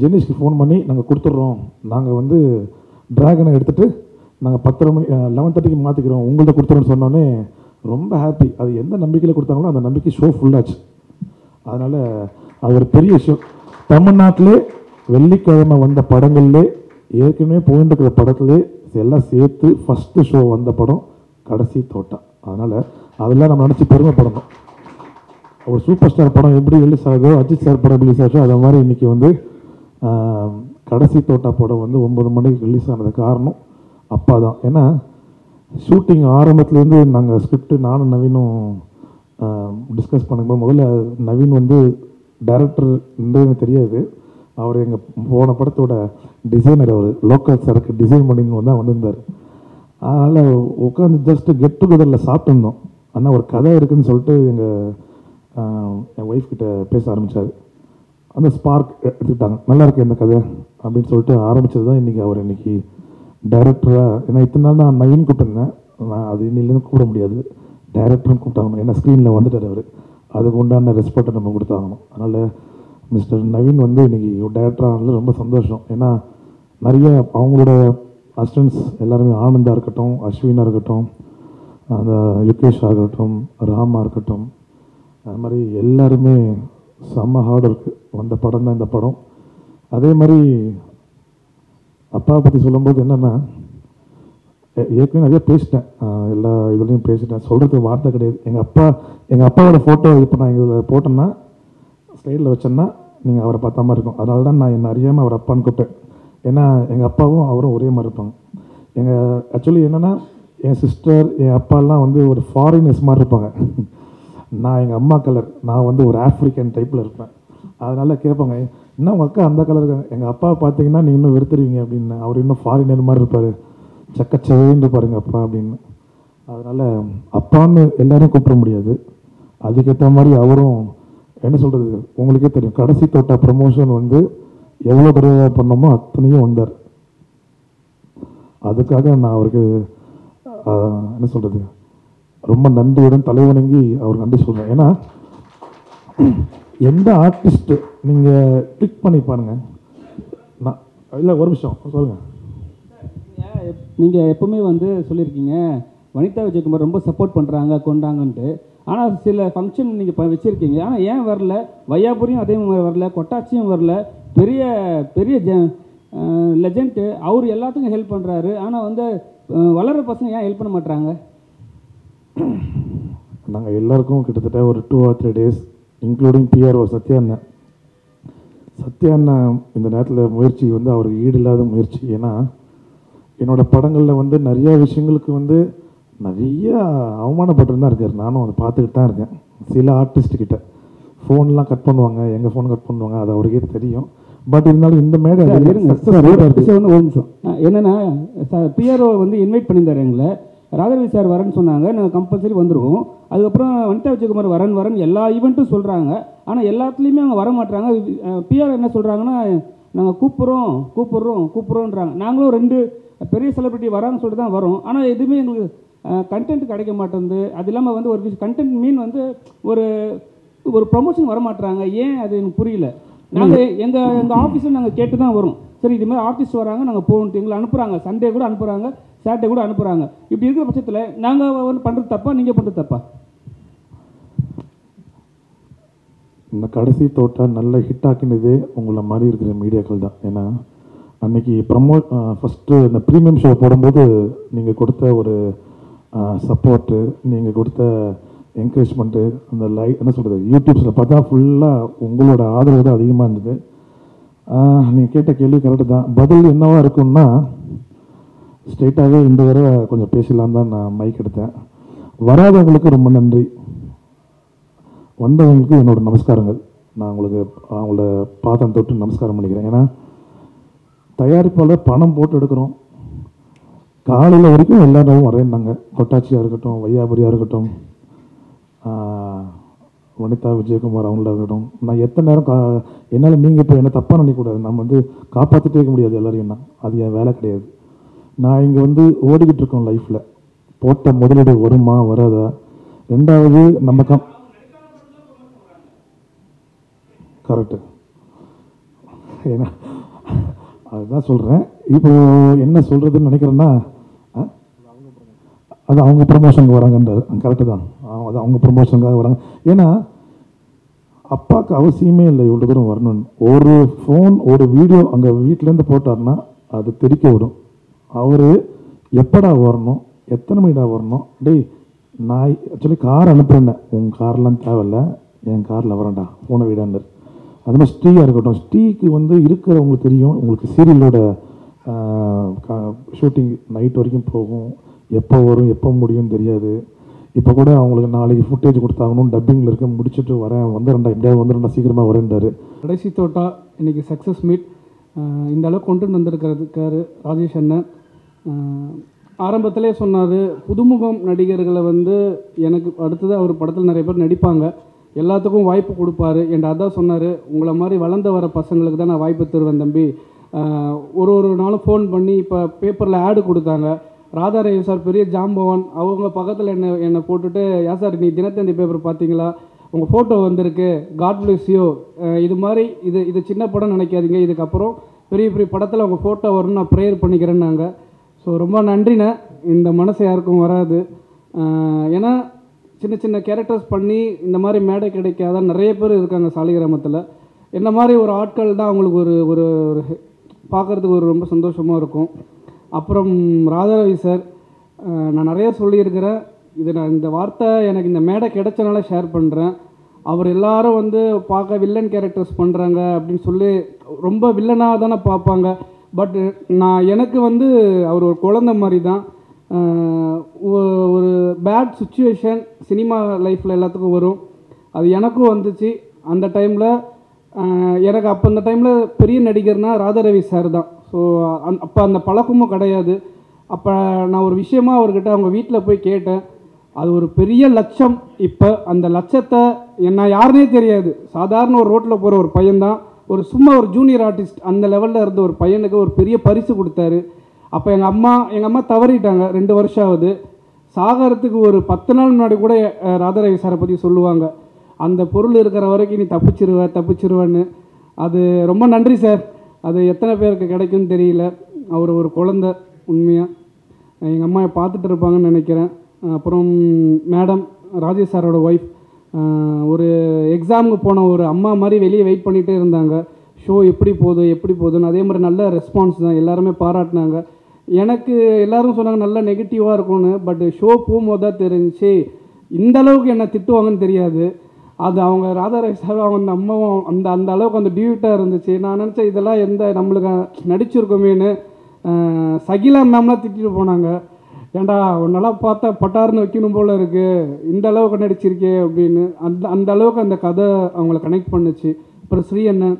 ஜெனிஷ்க்கு ஃபோன் பண்ணி நாங்கள் கொடுத்துட்றோம், நாங்கள் வந்து ட்ராகனை எடுத்துகிட்டு நாங்கள் 10:30 மணி 11:30க்கு மாற்றிக்கிறோம், உங்கள்கிட்ட கொடுத்துறோன்னு சொன்னோன்னே ரொம்ப ஹாப்பி. அது எந்த நம்பிக்கையில் கொடுத்தாங்களோ அந்த நம்பிக்கை ஷோ ஃபுல்லாச்சு. அதனால் அது ஒரு பெரிய விஷயம். தமிழ்நாட்டிலே வெள்ளிக்கிழமை வந்த படங்கள்லே, ஏற்கனவே போயிட்டு இருக்கிற படத்துலே எல்லாம் சேர்த்து ஃபஸ்ட்டு ஷோ வந்த படம் கடைசி தோட்டா. அதனால் அதெல்லாம் நம்ம நினச்சி பெருமைப்படணும். ஒரு சூப்பர் ஸ்டார் படம் எப்படி ரிலீஸ் ஆகுதோ, அஜித் சார் படம் ரிலீஸ் ஆச்சோ, அதை மாதிரி இன்றைக்கி வந்து கடைசி தோட்டா படம் வந்து 9 மணிக்கு ரிலீஸ் ஆனது காரணம் அப்பா தான். ஏன்னா ஷூட்டிங் ஆரம்பத்துலேருந்து நாங்கள் ஸ்கிரிப்ட் நானும் நவீனும் டிஸ்கஸ் பண்ணும்போது, முதல்ல நவீன் வந்து டைரக்டர் எனக்கு தெரியாது, அவர் எங்கள் போன படத்தோட டிசைனர், அவர் லோக்கல் சரக்கு டிசைன் பண்ணின்னு தான் வந்திருந்தார். அதனால் உட்காந்து ஜஸ்ட்டு கெட் டுகெதரில் சாப்பிட்டுருந்தோம். ஆனால் ஒரு கதை இருக்குதுன்னு சொல்லிட்டு என் ஒய்ஃப் கிட்ட பேச ஆரம்பித்தார். அந்த ஸ்பார்க் எடுத்துக்கிட்டாங்க, நல்லா இருக்கு இந்த கதை அப்படின்னு சொல்லிட்டு ஆரம்பித்தது தான் இன்றைக்கி அவர் இன்றைக்கி டைரக்டராக. ஏன்னா இத்தனை நாள் நான் நவீன் கூப்பிட்டுருந்தேன், நான் அது இன்னிலேருந்து கூப்பிட முடியாது, டைரக்டரும் கூப்பிட்டாகணும். ஏன்னா ஸ்க்ரீனில் வந்துட்டார் அவர், அதுக்கு உண்டான ரெஸ்பெக்டை நம்ம கொடுத்தாகணும். அதனால் மிஸ்டர் நவீன் வந்து இன்றைக்கி டைரக்டரானது ரொம்ப சந்தோஷம். ஏன்னா நிறைய அவங்களோட அசிஸ்டன்ஸ் எல்லாருமே, ஆனந்தாக இருக்கட்டும், அஸ்வினாக இருக்கட்டும், அந்த யுகேஷாக இருக்கட்டும், ராமா இருக்கட்டும், அது மாதிரி எல்லாருமே செம்ம ஹார்ட் ஒர்க்கு வந்த படம் தான் இந்த படம். அதே மாதிரி அப்பாவை பற்றி சொல்லும்போது என்னென்னா, ஏற்கனவே நிறைய பேசிட்டேன், எல்லா இதுலேயும் பேசிட்டேன், சொல்கிறதுக்கு வார்த்தை கிடையாது. எங்கள் அப்பாவோட ஃபோட்டோ இப்போ நான் இதில் போட்டேன்னா ஸ்லைடில் வச்சேன்னா நீங்கள் அவரை பார்த்த மாதிரி இருக்கும். அதனால தான் நான் என்னை அறியாமல் அவர் அப்பான்னு கூப்பிட்டேன். ஏன்னா எங்கள் அப்பாவும் அவரும் ஒரே மாதிரி இருப்பாங்க. ஆக்சுவலி என்னென்னா என் சிஸ்டர் என் அப்பாலாம் வந்து ஒரு ஃபாரினர்ஸ் மாதிரி இருப்பாங்க. நான் எங்கள் அம்மா கலர், நான் வந்து ஒரு ஆஃப்ரிக்கன் டைப்பில் இருப்பேன். அதனால் கேட்பாங்க, இன்னும் உங்கள் அக்கா அந்த கலர் இருக்காங்க. எங்கள் அப்பாவை பார்த்தீங்கன்னா நீங்கள் இன்னும் வெறுத்துருவீங்க அப்படின்னு. அவர் இன்னும் ஃபாரினர் மாதிரி இருப்பார், சக்கச்சவேன்னு இருப்பார் எங்கள் அப்பா அப்படின்னு. அதனால் அப்பான்னு எல்லோரும் கூப்பிட முடியாது. அதுக்கேற்ற மாதிரி அவரும் என்ன சொல்கிறது, உங்களுக்கே தெரியும், கடைசி தோட்ட ப்ரமோஷன் வந்து எவ்வளோ தடவை பண்ணோமோ அத்தனையும் வந்தார். அதுக்காக நான் அவருக்கு என்ன சொல்கிறது, ரொம்ப நன்றியுடன் தலைவணங்கி அவர் நன்றி சொல்கிறேன். ஏன்னா எந்த ஆர்டிஸ்ட்டு நீங்கள் கிளிக் பண்ணி பாருங்கள். நான் இல்லை ஒரு விஷயம் சொல்லுங்கள். நீங்கள் எப்பவுமே வந்து சொல்லியிருக்கீங்க வனிதா விஜயகுமார் ரொம்ப சப்போர்ட் பண்ணுறாங்க கொண்டாங்கன்ட்டு. ஆனால் சில ஃபங்க்ஷன் நீங்கள் வச்சுருக்கீங்க, ஆனால் ஏன் வரல? வையாபுரியும் அதே மாதிரி வரல, கொட்டாச்சியும் வரல. பெரிய பெரிய லெஜெண்ட்டு அவர் எல்லாத்துக்கும் ஹெல்ப் பண்ணுறாரு. ஆனால் வந்து வளர்கிற பசங்க ஏன் ஹெல்ப் பண்ண மாட்டாங்க? நாங்கள் எல்லாருக்கும் கிட்டத்தட்ட ஒரு 2 or 3 days including PRO Sathya அண்ணன் இந்த நேரத்தில் முயற்சி வந்து அவருக்கு ஈடு இல்லாத முயற்சி. ஏன்னா என்னோடய படங்களில் வந்து நிறையா விஷயங்களுக்கு வந்து நிறைய அவமானப்பட்டு தான் இருக்கார். நானும் அதை பார்த்துக்கிட்டு தான் இருக்கேன். சில ஆர்டிஸ்ட்கிட்ட ஃபோன்லாம் கட் பண்ணுவாங்க, எங்கள் ஃபோன் கட் பண்ணுவாங்க, அது அவருக்கே தெரியும். பட் இருந்தாலும் இந்த மேடை ஒரு நிமிஷம் என்னென்னா, பிஆர்ஓ வந்து இன்வைட் பண்ணியிருந்தார் எங்களை. ராதாரவி சார் வரேன்னு சொன்னாங்க, நாங்கள் கம்பல்சரி வந்துடுவோம். அதுக்கப்புறம் வனிதா விஜயகுமார் வரேன் எல்லா ஈவெண்ட்டும் சொல்கிறாங்க. ஆனால் எல்லாத்துலேயுமே அவங்க வர மாட்டாங்க. பிஆர் என்ன சொல்கிறாங்கன்னா, நாங்கள் கூப்பிட்றோன்றாங்க. நாங்களும் 2 பெரிய செலிபிரிட்டி வரான்னு சொல்லிட்டு தான் வரோம். ஆனால் எதுவுமே எங்களுக்கு கண்டென்ட் கிடைக்க மாட்டேங்குது. அது இல்லாமல் வந்து ஒரு கண்டென்ட் மீன் வந்து ஒரு ப்ரொமோஷன் வர மாட்டுறாங்க. ஏன் அது எனக்கு புரியல. நாங்கள் எங்கள் ஆஃபீஸில் நாங்கள் கேட்டு தான் வரோம். சரி, இது மாதிரி ஆர்டிஸ்ட் வராங்க, நாங்கள் போகணுன்ட்டு எங்களை அனுப்புகிறாங்க. சண்டே கூட அனுப்புகிறாங்க, சாட்டர்டே கூட அனுப்புகிறாங்க. இப்படி இருக்கிற பட்சத்தில் நாங்கள் வந்து பண்ணுறது தப்பா, நீங்கள் பண்ணுறது தப்பா? இந்த கடைசி தோட்டா நல்ல ஹிட் ஆக்கினதே உங்களை மாதிரி இருக்கிற மீடியாக்கள் தான். ஏன்னா அன்றைக்கி ஃபஸ்ட்டு இந்த ப்ரீமியம் ஷோ போடும்போது நீங்கள் கொடுத்த ஒரு சப்போர்ட்டு, நீங்கள் கொடுத்த என்கரேஜ்மெண்ட்டு, அந்த என்ன சொல்கிறது, யூடியூப்ஸில் பார்த்தா ஃபுல்லாக உங்களோட ஆதரவு தான் அதிகமாக இருந்தது. நீங்கள் கேட்ட கேள்வி கரெக்டு தான். பதில் என்னவா இருக்குன்னா, ஸ்ட்ரெயிட்டாகவே இந்த தடவை கொஞ்சம் பேசலாம் தான் நான் மைக் எடுத்தேன். வராதவங்களுக்கு ரொம்ப நன்றி, வந்தவங்களுக்கு என்னோடய நமஸ்காரங்கள். நான் அவங்கள பாதம் தொட்டு நமஸ்காரம் பண்ணிக்கிறேன். ஏன்னா தயாரிப்பாளர் பணம் போட்டு எடுக்கிறோம். காலையில் வரைக்கும் எல்லாரும் வரேன்னாங்க. கொட்டாச்சியாக இருக்கட்டும், வையாபுரியாக இருக்கட்டும், வனிதா விஜயகுமார் அவங்களா இருக்கட்டும். நான் எத்தனை நேரம் என்னால் நீங்கள் இப்போ என்ன தப்பாக நினைக்கக்கூடாது. நம்ம வந்து காப்பாற்றிட்டே இருக்க முடியாது எல்லாரையும். அது என் வேலை கிடையாது. நான் இங்கே வந்து ஓடிக்கிட்டு இருக்கோம் லைஃப்பில். போட்ட முதலீடு வருமா வராதா? ரெண்டாவது நம்ம கரெக்டு. ஏன்னா அதுதான் சொல்கிறேன். இப்போ என்ன சொல்கிறதுன்னு நினைக்கிறேன்னா, அது அவங்க ப்ரமோஷனுக்கு வராங்கன்றார். கரெக்டு தான், அது அவங்க ப்ரமோஷனுக்காக வராங்க. ஏன்னா அப்பாவுக்கு அவசியமே இல்லை இவ்வளோ தூரம் வரணும்னு. ஒரு ஃபோன் ஒரு வீடியோ அங்கே வீட்டிலேருந்து போட்டார்னா அது தெரிக்க விடும். அவர் எப்படா வரணும், எத்தனை மணிடா வரணும், டேய் நான் ஆக்சுவலி கார் அனுப்புகிறேன், உங்கள் கார்லாம் தேவையில்லை, என் காரில் வரேன்டா, ஃபோனை விடாண்டார். அது மாதிரி ஸ்டீயாக இருக்கட்டும். ஸ்டீக்கு வந்து இருக்கிறவங்களுக்கு தெரியும், உங்களுக்கு சீரியலோட ஷூட்டிங் நைட் வரைக்கும் போகும், எப்போ வரும் எப்போ முடியும்னு தெரியாது. இப்போ கூட அவங்களுக்கு நாளைக்கு ஃபுட்டேஜ் கொடுத்தாகணும், டப்பிங்கில் இருக்க, முடிச்சுட்டு வரேன், வந்துடுறேன்டா, எப்படியாவது வந்துடுறேன்டா, சீக்கிரமாக வரேன்டாரு. கடைசி தோட்டா இன்றைக்கி சக்ஸஸ் மீட் இந்த அளவுக்கு கொண்டு வந்திருக்கிறதுக்காரு ராஜேஷ் அண்ணன். ஆரம்பத்திலே சொன்னார், புதுமுகம் நடிகர்களை வந்து எனக்கு அடுத்தது அவர் படத்தில் நிறைய பேர் நடிப்பாங்க, எல்லாத்துக்கும் வாய்ப்பு கொடுப்பாரு என்ற அதான் சொன்னார். உங்களை மாதிரி வளர்ந்து வர பசங்களுக்கு தான் நான் வாய்ப்பு தருவேன் தம்பி. ஒரு நாளும் ஃபோன் பண்ணி இப்போ பேப்பரில் ஆடு கொடுத்தாங்க. ராதாரவி சார் பெரிய ஜாம்பவான், அவங்க பக்கத்தில் என்னை போட்டுட்டு, யா சார் நீ தினத்தந்தி பேப்பர் பார்த்தீங்களா, உங்கள் ஃபோட்டோ வந்திருக்கு, காட் பிளஸ் யூ, இது மாதிரி இது சின்ன படம் நினைக்காதீங்க, இதுக்கப்புறம் பெரிய பெரிய படத்தில் உங்கள் ஃபோட்டோ வரும்னு நான் ப்ரேயர் பண்ணிக்கிறேன்னாங்க. ஸோ ரொம்ப நன்றிண்ணே. இந்த மனசு யாருக்கும் வராது. ஏன்னா சின்ன சின்ன கேரக்டர்ஸ் பண்ணி இந்த மாதிரி மேடை கிடைக்காத நிறைய பேர் இருக்காங்க சாலிகிராமத்தில். என்ன மாதிரி ஒரு ஆட்கள் தான் அவங்களுக்கு ஒரு பார்க்குறதுக்கு ரொம்ப சந்தோஷமாக இருக்கும். அப்புறம் ராதாரவி சார் நான் நிறைய சொல்லியிருக்கிறேன். நான் இந்த வார்த்தை எனக்கு இந்த மேடை கிடைச்சனால ஷேர் பண்ணுறேன். அவர் எல்லாரும் வந்து பார்க்க வில்லன் கேரக்டர்ஸ் பண்ணுறாங்க அப்படின்னு சொல்லி ரொம்ப வில்லனாக தானே பார்ப்பாங்க. பட் எனக்கு வந்து அவர் ஒரு குழந்தை மாதிரி தான். ஒரு பேட் சுச்சுவேஷன் சினிமா லைஃப்பில் எல்லாத்துக்கும் வரும். அது எனக்கும் வந்துச்சு. அந்த டைமில் எனக்கு அப்போ அந்த டைமில் பெரிய நடிகர்னால் ராதாரவி சார் தான். ஸோ அப்போ அந்த பழக்கமும் கிடையாது. அப்போ நான் ஒரு விஷயமா அவர்கிட்ட அவங்க வீட்டில் போய் கேட்டேன். அது ஒரு பெரிய லட்சம். இப்போ அந்த லட்சத்தை என்ன யாருனே தெரியாது, சாதாரண ஒரு ரோட்டில் போகிற ஒரு பையன்தான், ஒரு சும்மா ஒரு ஜூனியர் ஆர்டிஸ்ட் அந்த லெவலில் இருந்த ஒரு பையனுக்கு ஒரு பெரிய பரிசு கொடுத்தாரு. அப்போ எங்கள் அம்மா தவறிட்டாங்க. 2 வருஷம் ஆகுது. சாகரத்துக்கு ஒரு 10 நாள் முன்னாடி கூட ராதாரவி சாரை பற்றி சொல்லுவாங்க, அந்த பொருள் இருக்கிற வரைக்கும் நீ தப்பிச்சிருவேன்னு. அது ரொம்ப நன்றி சார். அது எத்தனை பேருக்கு கிடைக்கும்னு தெரியல. அவர் ஒரு குழந்தை உண்மையாக. எங்கள் அம்மா பார்த்துட்டு இருப்பாங்கன்னு நினைக்கிறேன். அப்புறம் மேடம் ராஜேஷ் சாரோட ஒய்ஃப் ஒரு எக்ஸாமுக்கு போன ஒரு அம்மா மாதிரி வெளியே வெயிட் பண்ணிகிட்டே இருந்தாங்க. ஷோ எப்படி போகுதுன்னு. அதே மாதிரி நல்ல ரெஸ்பான்ஸ் தான், எல்லாருமே பாராட்டினாங்க. எனக்கு எல்லோரும் சொன்னாங்க நல்ல நெகட்டிவாக இருக்கும்னு. பட் ஷோ போகும்போது தான் தெரிஞ்சு இந்த அளவுக்கு என்ன திட்டுவாங்கன்னு தெரியாது. அது அவங்க ராதாரவி சார் அவங்க அந்த அம்மாவும் அந்த அளவுக்கு அந்த டியூட்டாக இருந்துச்சு. நான் நினச்சேன் இதெல்லாம் நம்மளுக்கு நடிச்சிருக்கோமேன்னு. சகிலா மேம்லாம் திட்டிட்டு போனாங்க, ஏண்டா உன்னெல்லாம் பார்த்தா பட்டார்னு வைக்கணும் போல் இருக்குது, இந்த அளவுக்கு நடிச்சிருக்கே அப்படின்னு. அந்த அளவுக்கு அந்த கதை அவங்கள கனெக்ட் பண்ணுச்சு. அப்புறம் ஸ்ரீ அண்ணன்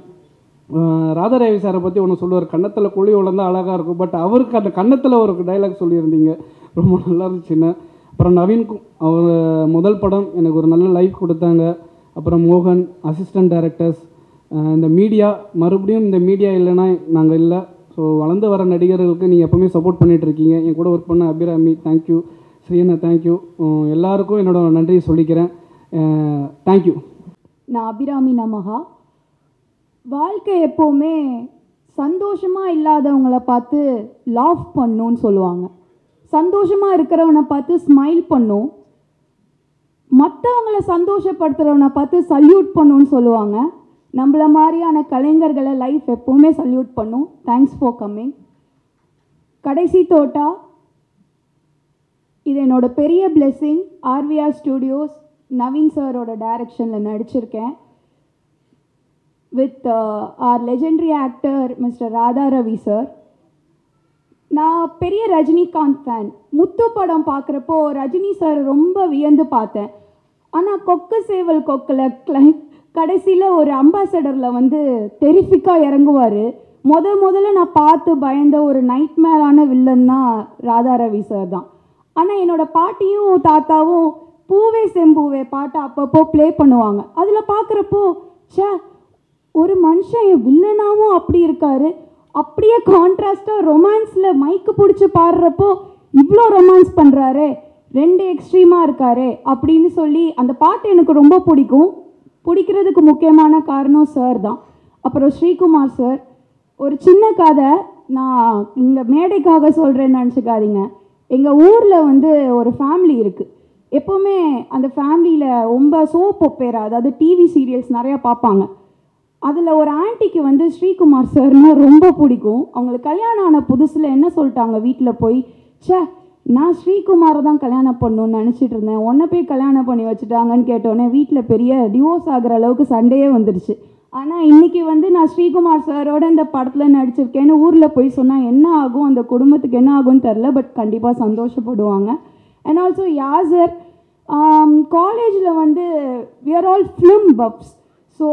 ராதாரவி சாரை பற்றி ஒன்று சொல்லுவார், கன்னத்தில் குழி உழந்தால் அழகாக இருக்கும். பட் அவருக்கு அந்த கன்னத்தில் ஒரு டைலாக் சொல்லியிருந்தீங்க, ரொம்ப நல்லா இருந்துச்சுன்னு. அப்புறம் நவீன்கும் அவர் முதல் படம் எனக்கு ஒரு நல்ல லைஃப் கொடுத்தாங்க. அப்புறம் மோகன் அசிஸ்டன்ட் டைரக்டர்ஸ், இந்த மீடியா, மறுபடியும் இந்த மீடியா இல்லைன்னா நாங்கள் இல்லை. ஸோ வளர்ந்து வர நடிகர்களுக்கு நீங்கள் எப்போவுமே சப்போர்ட் பண்ணிகிட்ருக்கீங்க. என் கூட ஒர்க் பண்ண அபிராமி தேங்க்யூ, ஸ்ரீனா தேங்க்யூ, எல்லாருக்கும் என்னோட நன்றியை சொல்லிக்கிறேன். தேங்க்யூ. நான் அபிராமி நமகா. வாழ்க்கை எப்போவுமே சந்தோஷமாக இல்லாதவங்கள பார்த்து லாஃப் பண்ணுன்னு சொல்லுவாங்க, சந்தோஷமாக இருக்கிறவனை பார்த்து ஸ்மைல் பண்ணும், மற்றவங்கள சந்தோஷப்படுத்துகிறவனை பார்த்து சல்யூட் பண்ணுன்னு சொல்லுவாங்க. நம்மள மாதிரியான கலைஞர்களை லைஃப் எப்போவுமே சல்யூட் பண்ணும். Thanks for coming. கடைசி தோட்டா இது என்னோட பெரிய பிளெஸ்ஸிங். ஆர்விஆர் ஸ்டுடியோஸ் நவீன் சாரோட டைரக்ஷனில் நடிச்சிருக்கேன் with our legendary actor mister Radha Ravi sir. நான் பெரிய ரஜினிகாந்த் ஃபேன். முத்து படம் பார்க்குறப்போ ரஜினி சார் ரொம்ப வியந்து பார்த்தேன். ஆனால் கொக்கு சேவல் கொக்கில் கடைசியில் ஒரு அம்பாசடரில் வந்து டெரிஃபிக்காக இறங்குவார். முதல்ல நான் பார்த்து பயந்த ஒரு நைட்மேரான வில்லன்னா ராதா ரவி சார் தான். ஆனால் என்னோடய பாட்டியும் தாத்தாவும் பூவே செம்பூவே பாட்டை அப்பப்போ ப்ளே பண்ணுவாங்க. அதில் பார்க்குறப்போ ஒரு மனுஷன் வில்லனாகவும் அப்படி இருக்காரு, அப்படியே கான்ட்ராஸ்டாக ரொமான்ஸில் மைக்கு பிடிச்சி பாடுறப்போ இவ்வளோ ரொமான்ஸ் பண்ணுறாரு, 2 எக்ஸ்ட்ரீமாக இருக்காரு அப்படின்னு சொல்லி அந்த பாட்டு எனக்கு ரொம்ப பிடிக்கிறதுக்கு முக்கியமான காரணம் சார் தான். அப்புறம் ஸ்ரீகுமார் சார், ஒரு சின்ன கதை நான் இங்கே மேடைக்காக சொல்கிறேன்னு நினச்சிக்காதீங்க. எங்கள் ஊரில் வந்து ஒரு ஃபேமிலி இருக்குது. எப்போவுமே அந்த ஃபேமிலியில் ரொம்ப சோப் ஒப்பேரா, அதாவது டிவி சீரியல்ஸ் நிறையா பார்ப்பாங்க. அதில் ஒரு ஆன்ட்டிக்கு வந்து ஸ்ரீகுமார் சார்னால் ரொம்ப பிடிக்கும். அவங்களுக்கு கல்யாணம் ஆன புதுசில் என்ன சொல்லிட்டாங்க வீட்டில் போய், நான் ஸ்ரீகுமாரை தான் கல்யாணம் பண்ணணும்னு நினச்சிட்டு இருந்தேன், உன்னை போய் கல்யாணம் பண்ணி வச்சுட்டாங்கன்னு கேட்டோன்னே வீட்டில் பெரிய டிவோர்ஸ் ஆகிற அளவுக்கு சண்டையே வந்துடுச்சு. ஆனால் இன்றைக்கி வந்து நான் ஸ்ரீகுமார் சாரோட இந்த படத்தில் நடிச்சிருக்கேன்னு ஊரில் போய் சொன்னால் என்ன ஆகும், அந்த குடும்பத்துக்கு என்ன ஆகும்னு தெரில, பட் கண்டிப்பாக சந்தோஷப்படுவாங்க. அண்ட் ஆல்சோ யாசர், காலேஜில் வந்து we are all film buffs. So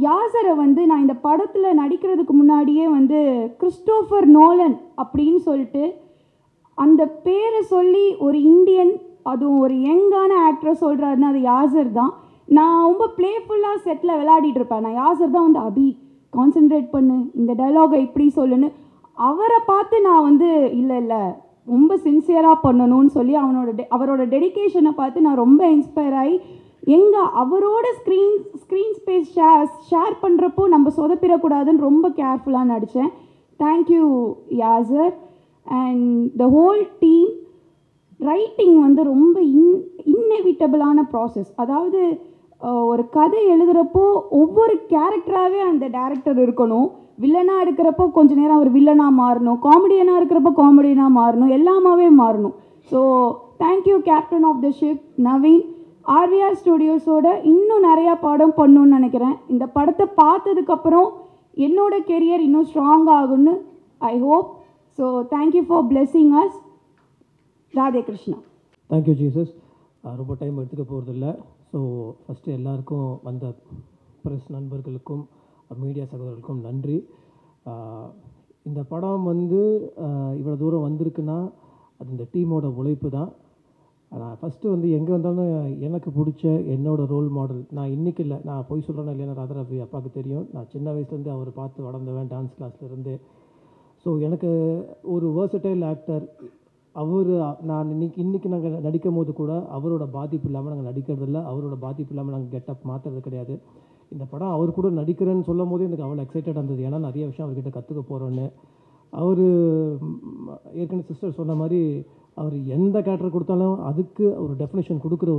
யாசரை வந்து நான் இந்த படத்தில் நடிக்கிறதுக்கு முன்னாடியே வந்து கிறிஸ்டோஃபர் நோலன் அப்படின்னு சொல்லிட்டு அந்த பேரை சொல்லி ஒரு இந்தியன், அதுவும் ஒரு யங்கான ஆக்டரை சொல்கிறாருன்னா அது யாசர் தான். நான் ரொம்ப ப்ளேஃபுல்லாக செட்டில் விளையாடிட்டு இருப்பேன். நான் யாசர் தான் வந்து அபி கான்சென்ட்ரேட் பண்ணு, இந்த டைலாகை இப்படி சொல்லுன்னு. அவரை பார்த்து நான் வந்து இல்லை ரொம்ப சின்சியராக பண்ணணும்னு சொல்லி அவரோட டெடிக்கேஷனை பார்த்து நான் ரொம்ப இன்ஸ்பயர் ஆகி அவரோட ஸ்க்ரீன் ஸ்பேஸ் ஷேர் பண்ணுறப்போ நம்ம சொதப்பிடக்கூடாதுன்னு ரொம்ப கேர்ஃபுல்லாக நடித்தேன். Thank you Yasar and the whole team. Writing வந்து ரொம்ப இன்னெவிட்டபிளான ப்ராசஸ். அதாவது ஒரு கதை எழுதுகிறப்போ ஒவ்வொரு கேரக்டராகவே அந்த டேரக்டர் இருக்கணும். வில்லனாக இருக்கிறப்போ கொஞ்ச நேரம் அவர் வில்லனாக மாறணும், காமெடியனாக இருக்கிறப்போ காமெடியனாக மாறணும், எல்லாமாவே மாறணும். So thank you captain of the ship Naveen. RVR ஸ்டுடியோஸோட இன்னும் நிறையா படம் பண்ணணும்னு நினைக்கிறேன். இந்த படத்தை பார்த்ததுக்கப்புறம் என்னோட கெரியர் இன்னும் ஸ்ட்ராங் ஆகும்னு I hope. So thank you for blessing us. Radhe Krishna. Thank you Jesus. ரொம்ப டைம் எடுத்துக்க போகிறதில்ல. ஸோ ஃபஸ்ட்டு எல்லாருக்கும் வந்த ப்ரெஸ் நண்பர்களுக்கும் மீடியா சகோதரர்களுக்கும் நன்றி. இந்த படம் இவ்வளோ தூரம் வந்திருக்குன்னா அது இந்த டீமோட உழைப்பு தான். நான் ஃபஸ்ட்டு எங்கே வந்தாலும் எனக்கு பிடிச்ச என்னோடய ரோல் மாடல், நான் இன்றைக்கி இல்லை, நான் போய் சொல்கிறேன்னா இல்லைன்னா ராதாரவி அப்பாவுக்கு தெரியும். நான் சின்ன வயசுலேருந்து அவர் பார்த்து வளர்ந்தவன், டான்ஸ் கிளாஸ்லேருந்து. ஸோ எனக்கு ஒரு வேர்சடைல் ஆக்டர் அவர். நான் இன்றைக்கி நாங்கள் நடிக்கும் போது கூட அவரோட பாதிப்பு இல்லாமல் நாங்கள் நடிக்கிறதில்ல, அவரோட பாதிப்பு இல்லாமல் நாங்கள் கெட்டப் மாற்றுறது கிடையாது. இந்த படம் அவர் கூட நடிக்கிறேன்னு சொல்லும் போது எனக்கு அவ்வளோ எக்ஸைட்டடாக இருந்தது. ஏன்னா நிறைய விஷயம் அவர்கிட்ட கற்றுக்க போகிறோன்னு. அவர் ஏற்கனவே சிஸ்டர் சொன்ன மாதிரி அவர் எந்த கேரக்டர் கொடுத்தாலும் அதுக்கு ஒரு டெஃபினேஷன் கொடுக்குற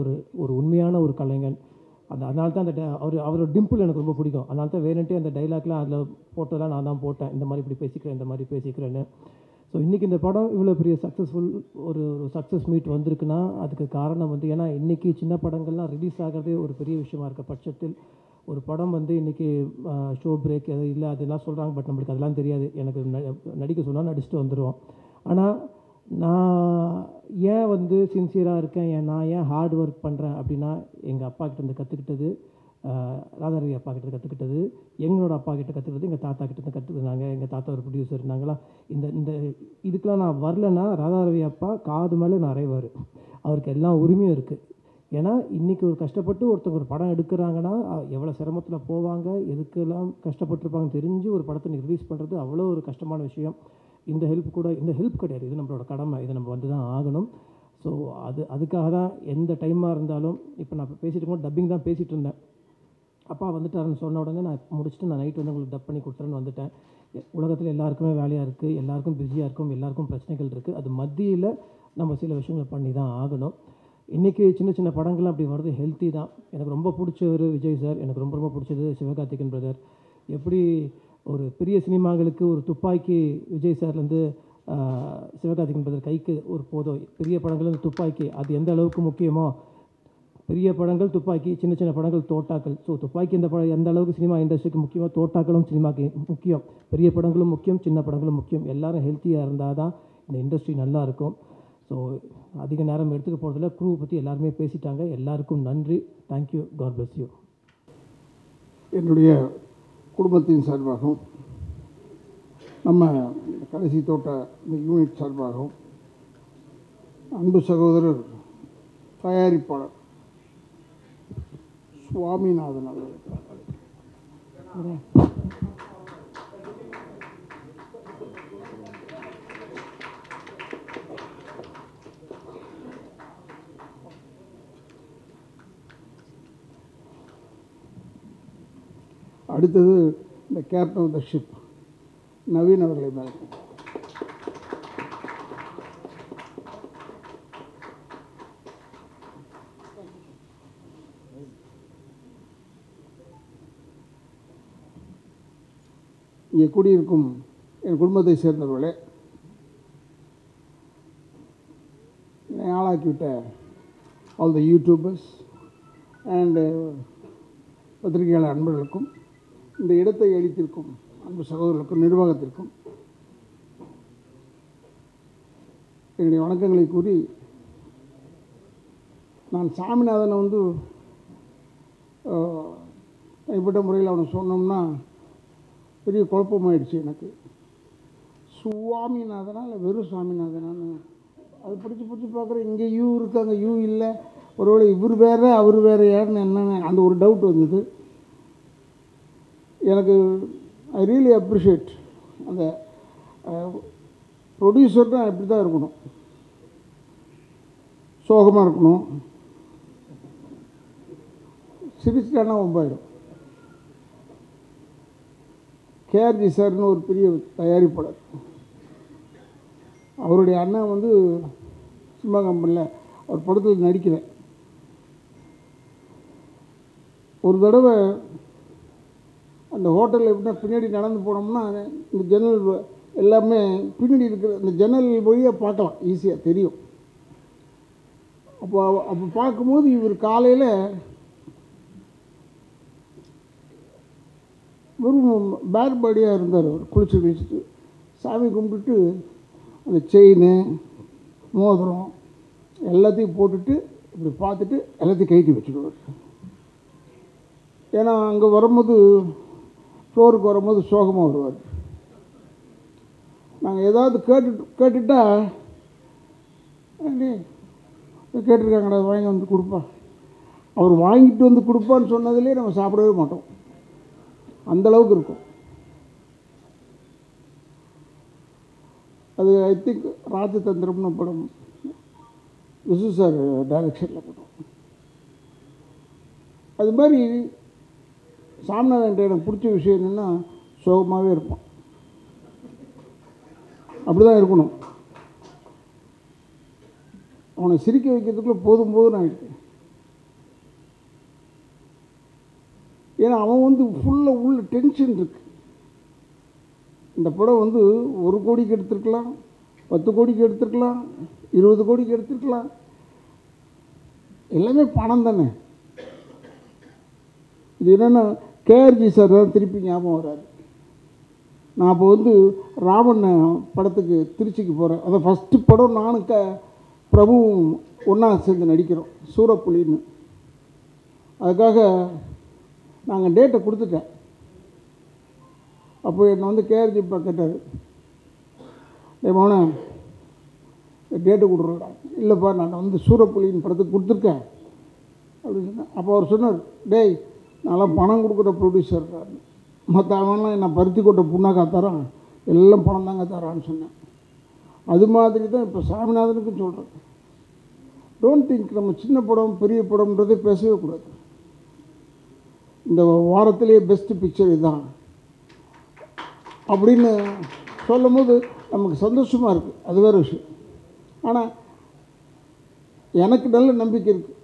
ஒரு உண்மையான ஒரு கலைஞன். அதனால தான் அவரோட டிம்பிள் எனக்கு ரொம்ப பிடிக்கும். அதனால தான் வேணுன்ட்டே அந்த டைலாக்லாம் அதில் போட்டதெல்லாம் நான் தான் போட்டேன். இந்த மாதிரி இப்படி பேசிக்கிறேன், இந்த மாதிரி பேசிக்கிறேன்னு. ஸோ இன்றைக்கி இந்த படம் இவ்வளோ பெரிய சக்ஸஸ்ஃபுல் ஒரு சக்ஸஸ் மீட் வந்திருக்குன்னா அதுக்கு காரணம் ஏன்னா இன்றைக்கி சின்ன படங்கள்லாம் ரிலீஸ் ஆகிறதே ஒரு பெரிய விஷயமா இருக்க பட்சத்தில் ஒரு படம் இன்றைக்கி ஷோ பிரேக் எதுவும் இல்லை அதெல்லாம் சொல்கிறாங்க. பட் நம்மளுக்கு அதெல்லாம் தெரியாது. எனக்கு நடிக்க சொன்னால் நடிச்சுட்டு வந்துடுவோம். ஆனால் நான் ஏன் சின்சியராக இருக்கேன், நான் ஏன் ஹார்ட் ஒர்க் பண்ணுறேன் அப்படின்னா எங்கள் அப்பா கிட்டேருந்து கற்றுக்கிட்டது, ராதாரவி அப்பா கிட்ட கற்றுக்கிட்டது, எங்களோட அப்பா கிட்ட கற்றுக்கிட்டது, எங்கள் தாத்தா கிட்டேருந்து கற்றுக்கினாங்க. எங்கள் தாத்தா ஒரு ப்ரொடியூசர் நாங்களாம். இந்த இதுக்கெலாம் நான் வரலன்னா ராதாரவி அப்பா காது மேலே நிறைவார். அவருக்கு எல்லா உரிமையும் இருக்குது. ஏன்னா இன்றைக்கி ஒரு கஷ்டப்பட்டு ஒருத்தவங்க ஒரு படம் எடுக்கிறாங்கன்னா எவ்வளோ சிரமத்தில் போவாங்க, எதுக்கெல்லாம் கஷ்டப்பட்டுருப்பாங்க தெரிஞ்சு ஒரு படத்தை ரிலீஸ் பண்ணுறது அவ்வளோ ஒரு கஷ்டமான விஷயம். இந்த ஹெல்ப் கிடையாது, இது நம்மளோட கடமை, இதை நம்ம தான் ஆகணும். ஸோ அதுக்காக தான் எந்த டைமாக இருந்தாலும். இப்போ நான் பேசிகிட்டு இருக்கும்போது டப்பிங் தான் பேசிகிட்டு இருந்தேன். அப்பா வந்துட்டாருன்னு சொன்ன உடனே நான் முடிச்சுட்டு நான் நைட் உங்களுக்கு டப் பண்ணி கொடுத்துறேன்னு வந்துட்டேன். உலகத்தில் எல்லாருக்குமே வேலையாக இருக்குது, எல்லாருக்கும் பிஸியாக இருக்கும், எல்லாருக்கும் பிரச்சனைகள் இருக்குது. அது மத்தியில் நம்ம சில விஷயங்களை பண்ணி தான் ஆகணும். இன்றைக்கி சின்ன சின்ன படங்கள்லாம் அப்படி வருது, ஹெல்த்தி தான். எனக்கு ரொம்ப பிடிச்சவர் விஜய் சார், எனக்கு ரொம்ப ரொம்ப பிடிச்சது சிவகார்த்திகேயன் பிரதர். எப்படி ஒரு பெரிய சினிமாங்களுக்கு ஒரு துப்பாக்கி விஜய் சார்லேருந்து சிவகார்த்திகேயன் பிரதர் கைக்கு ஒரு போதும், பெரிய படங்கள் துப்பாக்கி அது எந்த அளவுக்கு முக்கியமோ, பெரிய படங்கள் துப்பாக்கி, சின்ன சின்ன படங்கள் தோட்டாக்கள். ஸோ துப்பாக்கி இந்த படம் எந்த அளவுக்கு சினிமா இண்டஸ்ட்ரிக்கு முக்கியமாக, தோட்டாக்களும் சினிமாக்கு முக்கியம். பெரிய படங்களும் முக்கியம், சின்ன படங்களும் முக்கியம். எல்லோரும் ஹெல்த்தியாக இருந்தால் தான் இந்த இண்டஸ்ட்ரி நல்லாயிருக்கும். ஸோ அதிக நேரம் எடுத்துக்க போகிறதில்ல. க்ரூ பற்றி எல்லாருமே பேசிட்டாங்க. எல்லாருக்கும் நன்றி. தேங்க்யூ. God bless you. என்னுடைய குடும்பத்தின் சார்பாகவும் நம்ம கடைசி தோட்ட இந்த யூனிட் சார்பாகவும் அன்பு சகோதரர் தயாரிப்பாளர் சுவாமிநாதன் அவர்களுக்கு அடுத்தது இந்த captain of the ship Naveen அவர்களை மேலே இங்கே கூடியிருக்கும் என் குடும்பத்தை சேர்ந்தவர்களே, என்னை ஆளாக்கிவிட்ட ஆல் த யூடியூபர்ஸ் அண்டு பத்திரிகையாளர் அன்பர்களுக்கும், இந்த இடத்தை அளித்திருக்கும் அன்பு சகோதரர்களுக்கும், நிர்வாகத்திற்கும் என்னுடைய வணக்கங்களை கூறி, நான் சாமிநாதனை தனிப்பட்ட முறையில் அவனை சொன்னோம்னா பெரிய குழப்பமாயிடுச்சு எனக்கு. சுவாமிநாதனா இல்லை வெறும் சாமிநாதனான்னு அது பிடிச்சி பார்க்குறேன். இங்கே யூ இருக்காங்க, யூ இல்லை, ஒருவேளை இவர் வேறு அவர் வேறு யாருன்னு என்னென்னு அந்த ஒரு டவுட் வந்தது எனக்கு. ஐ ரியலி அப்ரிஷியேட் அந்த ப்ரொடியூசர் தான் இப்படி தான் இருக்கணும், சோகமாக இருக்கணும், சிரிச்சிட்டானா ஒம்பாயிடும். கேஆர்ஜி சார்னு ஒரு பெரிய தயாரிப்பாளர், அவருடைய அண்ணன் சினிமா கம்பெனியில் அவர் படத்தில் நடிக்கிறேன். ஒரு தடவை அந்த ஹோட்டலில் எப்படின்னா பின்னாடி நடந்து போனோம்னா இந்த ஜன்னல் எல்லாமே பின்னாடி இருக்கிற இந்த ஜன்னல் வழியாக பார்க்கலாம், ஈஸியாக தெரியும். அப்போ பார்க்கும்போது இவர் காலையில் வெறும் பேர் பாடியாக இருந்தார். அவர் குளிச்சுட்டு சாமி கும்பிட்டுட்டு அந்த செயின் மோதிரம் எல்லாத்தையும் போட்டுட்டு இப்படி பார்த்துட்டு எல்லாத்தையும் கைட்டி வச்சுடுவார். ஏன்னா அங்கே வரும்போது ஃப்ளோருக்கு வரும்போது சோகமாக வருவார். நாங்கள் ஏதாவது கேட்டுட்டா கேட்டிருக்காங்கடா வாங்கி வந்து கொடுப்பா, அவர் வாங்கிட்டு வந்து கொடுப்பான்னு சொன்னதுலேயே நம்ம சாப்பிடவே மாட்டோம். அந்தளவுக்கு இருக்கும் அது. ஐ திங்க் ராஜதந்திரம்னு படம் விசு சார் டைரக்ஷனில் படம். அது மாதிரி சாமிநாதன்ட்ட எனக்கு பிடிச்ச விஷயம் என்னென்னா சோகமாகவே இருப்பான். அப்படி தான் இருக்கணும். அவனை சிரிக்க வைக்கிறதுக்குள்ளே போதும் நான் இருக்கேன். ஏன்னா அவன் வந்து ஃபுல்லாக உள்ள டென்ஷன் இருக்கு. இந்த படம் வந்து 1 கோடிக்கு எடுத்திருக்கலாம், 10 கோடிக்கு எடுத்திருக்கலாம், 20 கோடிக்கு எடுத்திருக்கலாம். எல்லாமே பணம் தானே. இது என்னென்னா கேஆர்ஜி சார் தான் திருப்பி ஞாபகம் வராது. நான் அப்போ வந்து ராவண படத்துக்கு திருச்சிக்கு போகிறேன். அதான் ஃபஸ்ட்டு படம் நானும் பிரபுவும் ஒன்றா சேர்ந்து நடிக்கிறோம், சூரப்புலின்னு. அதுக்காக நாங்கள் டேட்டை கொடுத்துட்டேன். அப்போ என்னை வந்து கேஆர்ஜி இப்போ கேட்டார், மோன டேட்டு கொடுக்குறா. இல்லைப்பா நான் வந்து சூரப்புலின்னு படத்துக்கு கொடுத்துருக்கேன் அப்படின்னு சொன்னேன். அப்போ அவர் சொன்னார், டேய் நான்லாம் பணம் கொடுக்குற ப்ரொடியூசர், மற்ற அவன்லாம் என்ன பருத்தி கொட்டை புண்ணாக்கா தரான், எல்லாம் பணம் தாங்க தரான்னு சொன்னேன். அது மாதிரி தான் இப்போ சாமிநாதனுக்கும் சொல்கிறேன். டோன்ட் திங்க் நம்ம சின்ன படம் பெரிய படம்ன்றதே பேசவே கூடாது. இந்த வாரத்திலேயே பெஸ்ட்டு பிக்சர் இதுதான் அப்படின்னு சொல்லும் போது நமக்கு சந்தோஷமாக இருக்குது. அது வேறு விஷயம். ஆனால் எனக்கு நல்ல நம்பிக்கை இருக்குது.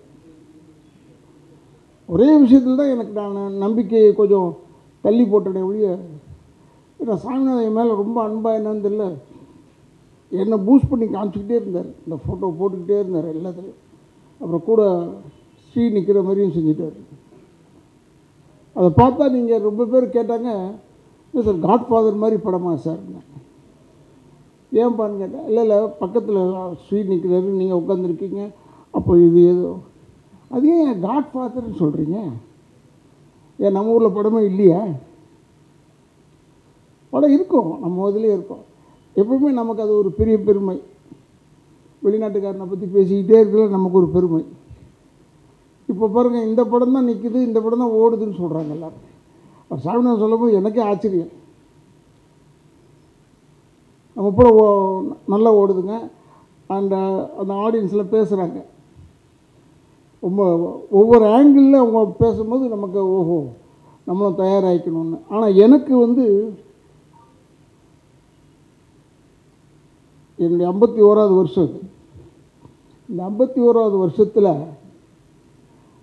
ஒரே விஷயத்தில் தான் எனக்கு நான் நம்பிக்கையை கொஞ்சம் தள்ளி போட்டேனே ஒழிய, ஏன்னா சாமிநாதன் மேலே ரொம்ப அன்பாக என்னன்னு தெரியல, என்னை பூஸ்ட் பண்ணி காமிச்சிக்கிட்டே இருந்தார். இந்த ஃபோட்டோ போட்டுக்கிட்டே இருந்தார் எல்லாத்துலேயும். அப்புறம் கூட ஸ்ரீ நிற்கிற மாதிரியும் செஞ்சுட்டார். அதை பார்த்தா நீங்கள் ரொம்ப பேர் கேட்டாங்க, இல்லை சார் காட்ஃபாதர் மாதிரி படமா சார்? ஏன்பான்னு கேட்டேன். இல்லை பக்கத்தில் ஸ்ரீ நிற்கிறாரு, நீங்கள் உட்காந்துருக்கீங்க, அப்போ இது ஏதோ அது ஏன் காட்ஃபாதர்னு சொல்கிறீங்க? ஏன் நம்ம ஊரில் படமே இல்லையா? படம் இருக்கும், நம்ம இதிலே இருக்கும். எப்பவுமே நமக்கு அது ஒரு பெரிய பெருமை. வெளிநாட்டுக்காரனை பற்றி பேசிக்கிட்டே இருக்கல நமக்கு ஒரு பெருமை. இப்போ பாருங்கள், இந்த படம் தான் நிற்குது, இந்த படம் தான் ஓடுதுன்னு சொல்கிறாங்க எல்லோரும். அவர் சாமிநாதன் சொல்லும்போது எனக்கே ஆச்சரியம். நம்ம படம் நல்லா ஓடுதுங்க. அந்த ஆடியன்ஸில் பேசுகிறாங்க. ரொம்ப ஒவ்வொரு ஆங்கிளில் அவங்க பேசும்போது நமக்கு ஓஹோ நம்மளும் தயாராகிக்கணும்னு. ஆனால் எனக்கு வந்து என்னுடைய 51வது வருஷம் இது. இந்த 51வது வருஷத்தில்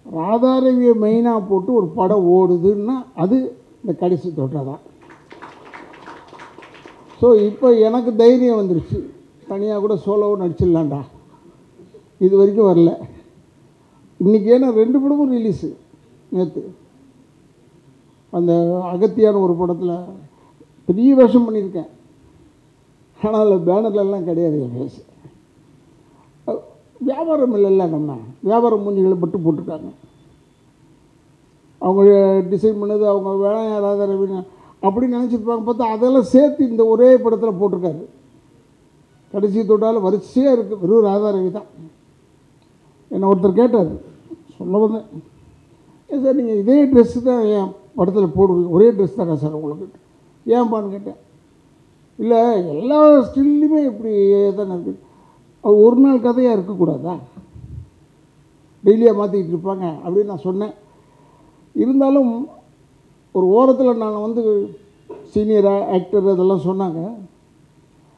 ராதாரவியை மெயினாக போட்டு ஒரு படம் ஓடுதுன்னா அது இந்த கடைசி தொட்டை தான். ஸோ இப்போ எனக்கு தைரியம் வந்துருச்சு, தனியாக கூட சோலோவும் நடிச்சிடலாண்டா. இது வரைக்கும் வரல. இன்றைக்கி ஏன்னா 2 படமும் ரிலீஸு. நேற்று அந்த அகத்தியான ஒரு படத்தில் பெரிய வேஷம் பண்ணியிருக்கேன். ஆனால் அதில் பேனர்லெல்லாம் கிடையாது என் ஃபேஸ். வியாபாரம் இல்லைல்ல, நம்ம வியாபாரம் மூஞ்சிகளை பட்டு போட்டிருக்காங்க. அவங்க டிசைன் பண்ணது அவங்க வேணாம் யாராவது ரவின்னு அப்படின்னு நினச்சிருப்பாங்க. பார்த்தா அதெல்லாம் சேர்த்து இந்த ஒரே படத்தில் போட்டிருக்காரு. கடைசி தொட்டால் வரிசையாக இருக்குது, வெறும் ராதாரவி தான். என்னை ஒருத்தர் கேட்டார், சொல்ல வந்தேன், ஏன் சார் நீங்கள் இதே ட்ரெஸ்ஸு தான் என் படத்தில் போடுவீங்க, ஒரே ட்ரெஸ் தானே சார் உங்களுக்கு, ஏன்பான்னு கேட்டேன். இல்லை எல்லா ஸ்டில்லுமே இப்படி தானே இருக்குது, அது ஒரு நாள் கதையாக இருக்கக்கூடாதா, டெய்லியாக மாற்றிக்கிட்டு இருப்பாங்க அப்படின்னு நான் சொன்னேன். இருந்தாலும் ஒரு ஓரத்தில் நான் வந்து சீனியர் ஆக்டர் அதெல்லாம் சொன்னாங்க.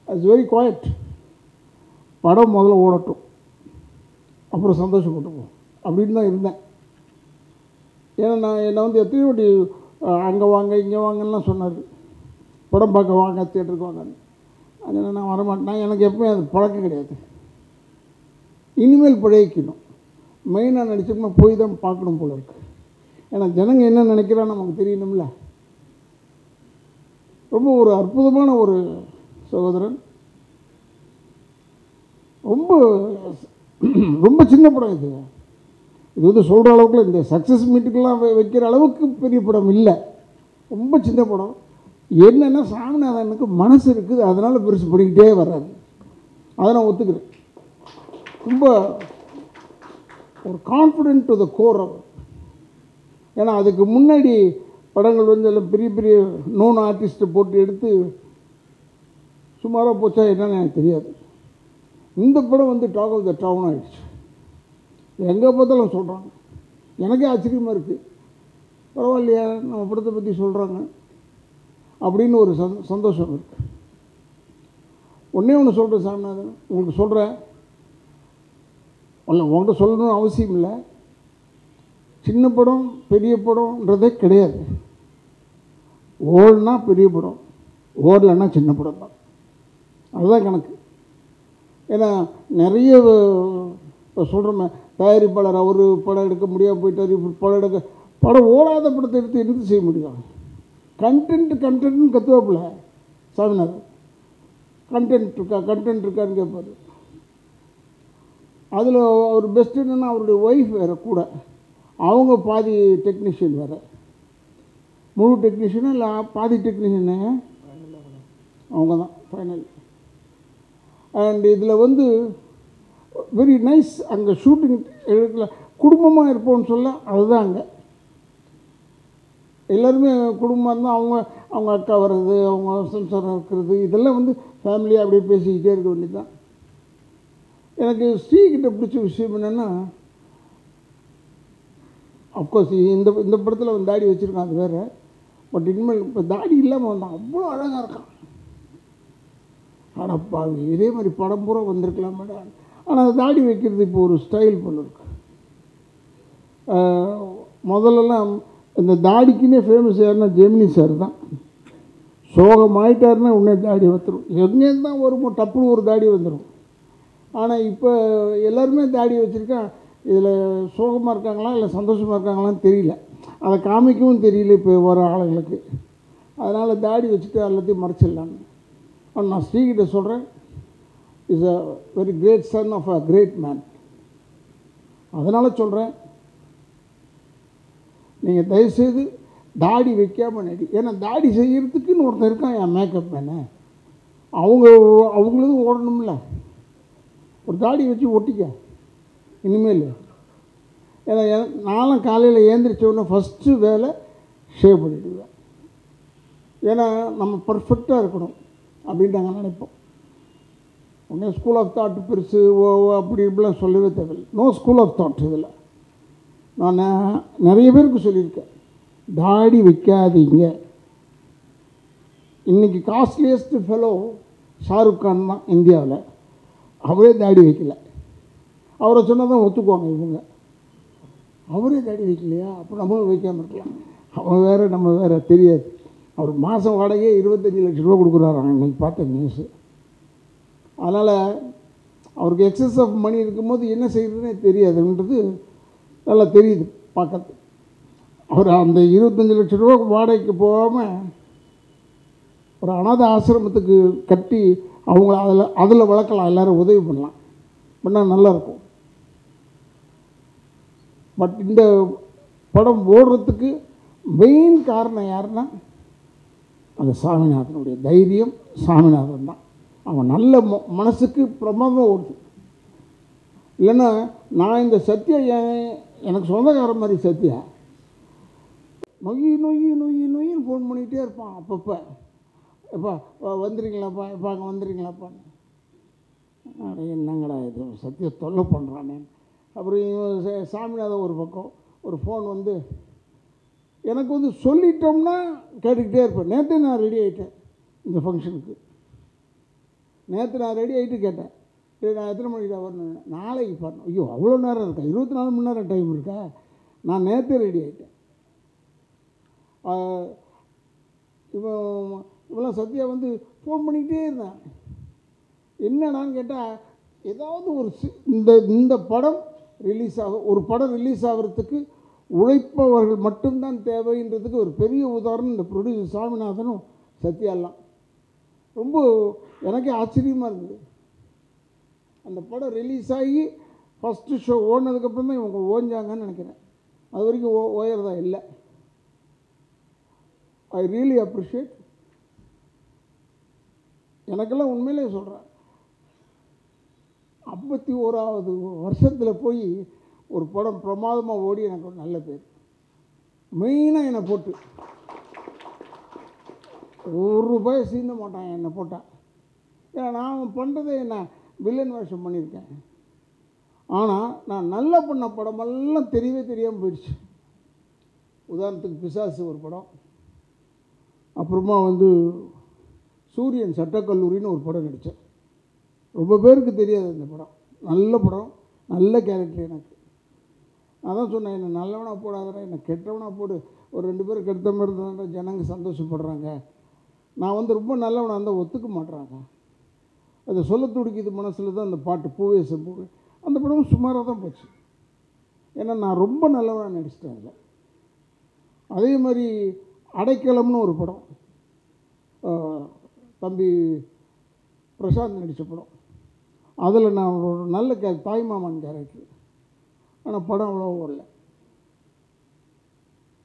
இட்ஸ் வெரி குவாய்ட், படம் முதல்ல ஓடட்டும் அப்புறம் சந்தோஷப்பட்டுப்போம் அப்படின்னு தான் இருந்தேன். ஏன்னா நான் என்னை வந்து எத்தனை வாட்டி அங்கே வாங்க இங்கே வாங்கலாம் சொன்னார், படம் பார்க்க வாங்க தியேட்டருக்கு வாங்கன்னு. அது நான் வரமாட்டேன், எனக்கு எப்பவுமே அது பழக்கம் கிடையாது. இனிமேல் பழகிக்கணும். மெயினாக நடிச்சோம்னா போய் தான் பார்க்கணும் போல இருக்கு. ஏன்னா ஜனங்க என்ன நினைக்கிறான்னு நமக்கு தெரியணும்ல. ரொம்ப ஒரு அற்புதமான ஒரு சகோதரன். ரொம்ப ரொம்ப சின்ன படம் இது. இது வந்து சொல்கிற அளவுக்குள்ள இந்த சக்ஸஸ் மீட்டுக்கெல்லாம் வைக்கிற அளவுக்கு பெரிய படம் இல்லை. ரொம்ப சின்ன படம். என்னென்னா சாமிநாதனுக்கு மனசு இருக்குது, அதனால் பெருசு பண்ணிக்கிட்டே வர்றாரு. அதை நான் ஒத்துக்கிறேன். ரொம்ப ஒரு கான்ஃபிடென்ட் டு த கோர் அவர். ஏன்னா அதுக்கு முன்னாடி படங்கள் வந்து எல்லாம் பெரிய பெரிய நோன் ஆர்டிஸ்ட்டை போட்டு எடுத்து சுமாராக போச்சா என்னன்னு எனக்கு தெரியாது. இந்த படம் வந்து டாக் ஆஃப் த டவுன் ஆகிடுச்சு. எங்கே பார்த்தாலும் சொல்கிறாங்க. எனக்கே ஆச்சரியமாக இருக்குது. பரவாயில்லையா நம்ம படத்தை பற்றி சொல்கிறாங்க அப்படின்னு ஒரு சந்தோஷம் இருக்குது. ஒன்றே ஒன்று சொல்கிறேன் சாமிநாதன், உங்களுக்கு சொல்கிறேன். உங்கள்கிட்ட சொல்லணும்னு அவசியம் இல்லை. சின்ன படம் பெரிய படம்ன்றதே கிடையாது. ஓடனா பெரிய படம், ஓடலைன்னா சின்ன படம் தான். அதுதான் கணக்கு. ஏன்னா நிறைய இப்போ சொல்கிறோமே, தயாரிப்பாளர் அவர் படம் எடுக்க முடியாமல் போயிட்டார், இப்படி படம் ஓடாத படத்தை எடுத்து எடுத்து செய்ய முடியும். கண்டென்ட்னு கற்றுவாப்பில் சாமிநாதன். கண்டென்ட் இருக்கான்னு கேட்பார். அதில் அவர் பெஸ்ட் என்னென்னா அவருடைய ஒய்ஃப் வேறு கூட, அவங்க பாதி டெக்னீஷியன் வேறு. முழு டெக்னீஷியனும் இல்லை, பாதி டெக்னீஷியனு அவங்க தான் ஃபைனல். அண்ட் இதில் வந்து வெரி நைஸ். அங்கே ஷூட்டிங் எடுக்கல, குடும்பமாக இருப்போம்னு சொல்ல அதுதான். அங்கே எல்லோருமே குடும்பமாக இருந்தால் அவங்க அக்கா வர்றது, அவங்க சம்சாரம் இருக்கிறது, இதெல்லாம் வந்து ஃபேமிலியாக அப்படியே பேசிக்கிட்டே இருக்க வேண்டியது தான். எனக்கு ஸ்ரீகிட்ட பிடிச்ச விஷயம் என்னென்னா, அஃப்கோர்ஸ் இந்த படத்தில் அவன் தாடி வச்சுருக்கான், அது வேறு. பட் இனிமேல் இப்போ தாடி இல்லாமல் வந்தான், அவ்வளோ அழகாக இருக்கான். ஆனாப்பா இதே மாதிரி படம் பூரா வந்திருக்கலாம் மேடம். ஆனால் தாடி வைக்கிறது இப்போ ஒரு ஸ்டைல் போல இருக்கு. முதல்லலாம் இந்த தாடிக்குன்னே ஃபேமஸ் யாருன்னா ஜெமினி சார் தான். சோகம் ஆகிட்டாருன்னா உடனே தாடி வந்துடும். எங்கேருந்து தான் வருமோ டப்புன்னு ஒரு தாடி வந்துடும். ஆனால் இப்போ எல்லாருமே தாடி வச்சுருக்கேன். இதில் சோகமாக இருக்காங்களா இல்லை சந்தோஷமாக இருக்காங்களான்னு தெரியல. அதை காமிக்கவும் தெரியல இப்போ வர ஆளுங்களுக்கு. அதனால் தாடி வச்சுட்டு எல்லாத்தையும் மறைச்சிடலான்னு. ஆனால் நான் ஸ்ரீகிட்ட சொல்கிறேன், is a very great son of a great man. அதனால் சொல்கிறேன், நீங்கள் தயவுசெய்து தாடி வைக்காமல் நடி. ஏன்னா தாடி செய்கிறதுக்குன்னு ஒருத்தர் இருக்கான், என் மேக்கப் மேனு. அவங்களும் ஓடணும்ல. ஒரு தாடி வச்சு ஒட்டிக்க இனிமேல். ஏன்னா நானும் காலையில் ஏந்திரிச்சோடனே ஃபஸ்ட்டு வேலை ஷேவ் பண்ணிவிடுவேன். ஏன்னா நம்ம பர்ஃபெக்டாக இருக்கணும் அப்படின்ட்டு நாங்கள் நினைப்போம். உடனே ஸ்கூல் ஆஃப் தாட் பெருசு அப்படி இப்படிலாம் சொல்லவே தேவையில்லை. நோ ஸ்கூல் ஆஃப் தாட் இதில். நான் நிறைய பேருக்கு சொல்லியிருக்கேன், தாடி வைக்காதீங்க. இன்றைக்கி காஸ்ட்லியஸ்ட் ஃபெலோ ஷாருக் கான் தான் இந்தியாவில். அவரே தாடி வைக்கல. அவரை சொன்னால் தான் ஒத்துக்குவாங்க இவங்க. அவரே தாடி வைக்கலையா, அப்போ நம்மளும் வைக்காமல் இருக்கலாம். அவன் வேறு நம்ம வேறு தெரியாது. அவர் மாதம் வாடகையே 25 லட்ச ரூபா கொடுக்குறாராங்க இன்றைக்கி பார்த்த நியூஸு. அதனால் அவருக்கு எக்ஸஸ் ஆஃப் மணி இருக்கும்போது என்ன செய்கிறதுனே தெரியாதுன்றது நல்லா தெரியுது பார்க்கறது. அவர் அந்த 25 லட்ச ரூபா வாடகைக்கு போகாமல் ஒரு அனாதை ஆசிரமத்துக்கு கட்டி அவங்கள அதில் வளர்க்கலாம், எல்லோரும் உதவி பண்ணலாம், பண்ணால் நல்லாயிருக்கும். பட் இந்த படம் ஓடுறதுக்கு மெயின் காரணம் யாருன்னா அந்த சாமிநாதனுடைய தைரியம். சாமிநாதன் தான். அவன் நல்ல மனசுக்கு பிரமாதமாக ஓடுது. இல்லைன்னா நான் இந்த சத்யா எனக்கு சொந்தக்கார மாதிரி சத்யா நொய்யின்னு ஃபோன் பண்ணிகிட்டே இருப்பான் அப்பப்போ. எப்பா வந்துடுறீங்களாப்பா, எப்பா அங்கே வந்துடுறீங்களாப்பா. என்னங்கடா இது சத்யா தொல்லை பண்ணுறானே. அப்புறம் சாமிநாதன் ஒரு பக்கம் ஒரு ஃபோன் வந்து எனக்கு வந்து சொல்லிட்டோம்னா கேட்டுக்கிட்டே இருப்பேன். நேற்று நான் ரெடி ஆகிட்டேன் இந்த ஃபங்க்ஷனுக்கு. நேற்று நான் ரெடி ஆகிட்டு கேட்டேன், நான் எத்தனை மணிக்கு தான் வரணும், நாளைக்கு வரணும். ஐயோ அவ்வளோ நேரம் இருக்கா, 24 மணி நேரம் டைம் இருக்கா. நான் நேற்றே ரெடி ஆகிட்டேன். இவெல்லாம் சத்யா வந்து ஃபோன் பண்ணிக்கிட்டே இருந்தேன். என்னடான்னு கேட்டால் ஏதாவது ஒரு இந்த படம் ஒரு படம் ரிலீஸ் ஆகிறதுக்கு உழைப்பவர்கள் மட்டும்தான் தேவைன்றதுக்கு ஒரு பெரிய உதாரணம் இந்த ப்ரொடியூசர் சாமிநாதனும் சத்யாலாம். ரொம்ப எனக்கே ஆச்சரியமாக இருந்தது. அந்த படம் ரிலீஸ் ஆகி ஃபஸ்ட்டு ஷோ ஓடினதுக்கப்புறம் தான் இவங்க ஓஞ்சாங்கன்னு நினைக்கிறேன். அது வரைக்கும் ஓயறதா இல்லை. I really appreciate. எனக்கெல்லாம் உண்மையிலே சொல்கிறேன், 51வது வருஷத்தில் போய் ஒரு படம் பிரமாதமாக ஓடி எனக்கு ஒரு நல்ல பேர். மெயினாக என்னை போட்டு ₹1 சீந்த மாட்டான் என்னை போட்டான். ஏன்னா நான் பண்ணுறதே என்ன வில்லன் வேஷம் பண்ணியிருக்கேன். ஆனால் நான் நல்லா பண்ண படமெல்லாம் தெரியவே தெரியாமல் போயிடுச்சு. உதாரணத்துக்கு பிசாசு ஒரு படம், அப்புறமா சூரியன் சட்டக்கல்லூரின்னு ஒரு படம் நடித்தேன். ரொம்ப பேருக்கு தெரியாது அந்த படம். நல்ல படம், நல்ல கேரக்டர் எனக்கு. அதான் சொன்னேன், என்னை நல்லவனாக போடாதடா, என்னை கெட்டவனாக போடு. ஒரு 2 பேரும் கெட்ட மாதிரி இருந்தால் ஜனங்க சந்தோஷப்படுறாங்க. நான் ரொம்ப நல்லவனாக இருந்தால் ஒத்துக்க மாட்டுறாங்க. அதை சொல்ல துடிக்குது மனசில் தான் அந்த பாட்டு பூவே செம்பூவே. அந்த படமும் சுமாராக தான் போச்சு. ஏன்னா நான் ரொம்ப நல்லவனாக நடிச்சிட்டேன் அதில். அதே மாதிரி அடைக்கலம்னு ஒரு படம், தம்பி பிரசாந்த் நடித்த படம். அதில் நான் ஒரு நல்ல தாய்மாமன் கேரக்டர். ஆனால் படம் அவ்வளோ வரல.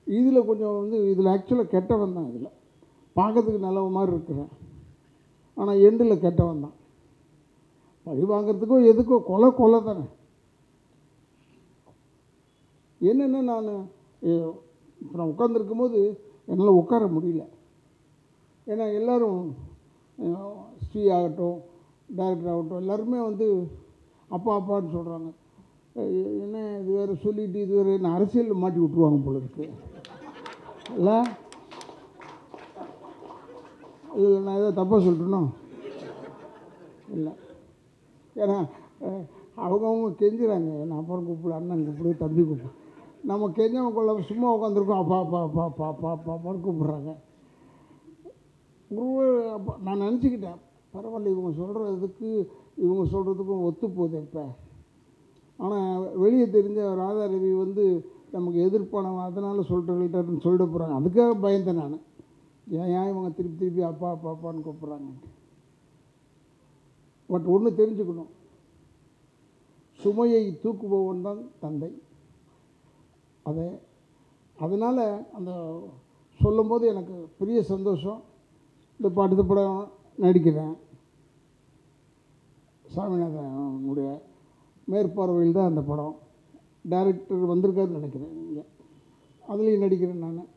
இதில் கொஞ்சம் இதில் ஆக்சுவலாக கெட்டவன் தான். இதில் பார்க்கறதுக்கு நல்லவ மாதிரி இருக்கிறேன், ஆனால் எண்டில் கெட்டவன் தான். பழி வாங்கிறதுக்கோ எதுக்கோ கொலை தானே. என்னென்னா நான் உட்காந்துருக்கும் போது என்னால் உட்கார முடியல. ஏன்னா எல்லோரும் ஸ்ரீ ஆகட்டும், டைரக்டர் ஆகட்டும், எல்லாருமே அப்பா அப்பான்னு சொல்கிறாங்க. என்ன இது வேறு சொல்லிவிட்டு இது வேறு என்ன அரசியலில் மாட்டி விட்ருவாங்க போல இருக்கு. இல்லை இல்லை, நான் ஏதோ தப்பாக சொல்லிட்டேனோ? இல்லை, ஏன்னா அவங்கவுங்க கெஞ்சுறாங்க. நான் அப்புறம் கூப்பிடு, அண்ணன் கூப்பிடு, தம்பி கூப்பிடு. நம்ம கெஞ்சவங்க கொள்ள சும்மா உட்காந்துருக்கோம், அப்பா அப்பா அப்பா அப்பா அப்பா அப்பா அப்பான்னு கூப்பிட்றாங்க. அப்போ நான் நினச்சிக்கிட்டேன், பரவாயில்ல இவங்க சொல்கிறதுக்கு இவங்க சொல்கிறதுக்கும் ஒத்து போகுது இப்போ. ஆனால் வெளியே தெரிஞ்ச ராதா ரவி நமக்கு எதிர்ப்பானவன், அதனால் சொல்லிட்டாருன்னு சொல்லிட போகிறாங்க. அதுக்காக பயந்தேன் நான். ஏன் இவங்க திருப்பி அப்பா அப்பா அப்பான்னு கூப்பிட்றாங்கன்ட்டு. பட் ஒன்று தெரிஞ்சுக்கணும், சுமையை தூக்குபவன் தான் தந்தை. அதனால் அந்த சொல்லும்போது எனக்கு பெரிய சந்தோஷம். இந்த படம் நடிக்கிறேன். சாமிநாதனுடைய மேற்பார்வையில் தான் அந்த படம். டைரக்டர் வந்திருக்காருன்னு நினைக்கிறேன். இங்கே அதுலேயும் நடிக்கிறேன் நான்.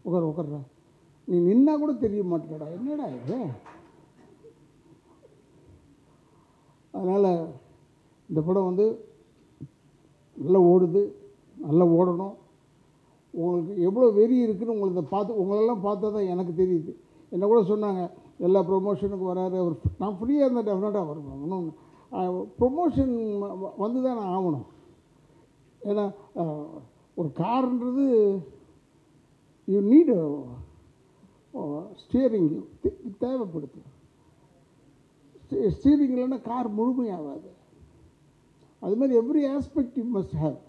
உட்கார்றேன். நீ நின்னா கூட தெரிய மாட்டேடா, என்னடா இது. அதனால் இந்த படம் நல்லா ஓடுது, நல்லா ஓடணும். உங்களுக்கு எவ்வளோ வெறி இருக்குதுன்னு உங்களெல்லாம் பார்த்தா தான் எனக்கு தெரியுது. என்ன கூட சொன்னாங்க, எல்லா ப்ரொமோஷனுக்கும் வராரு அவர். நான் ஃப்ரீயாக இருந்தேன், டெஃபினட்டாக வருவேன். இன்னொன்று ப்ரொமோஷன் தான் நான் ஆகணும். ஏன்னா ஒரு கார்ன்றது யூ நீடு ஸ்டியரிங் தேவைப்படுது. ஸ்டீரிங் இல்லைன்னா கார் முழுமையாகாது. அது மாதிரி every aspect you must have.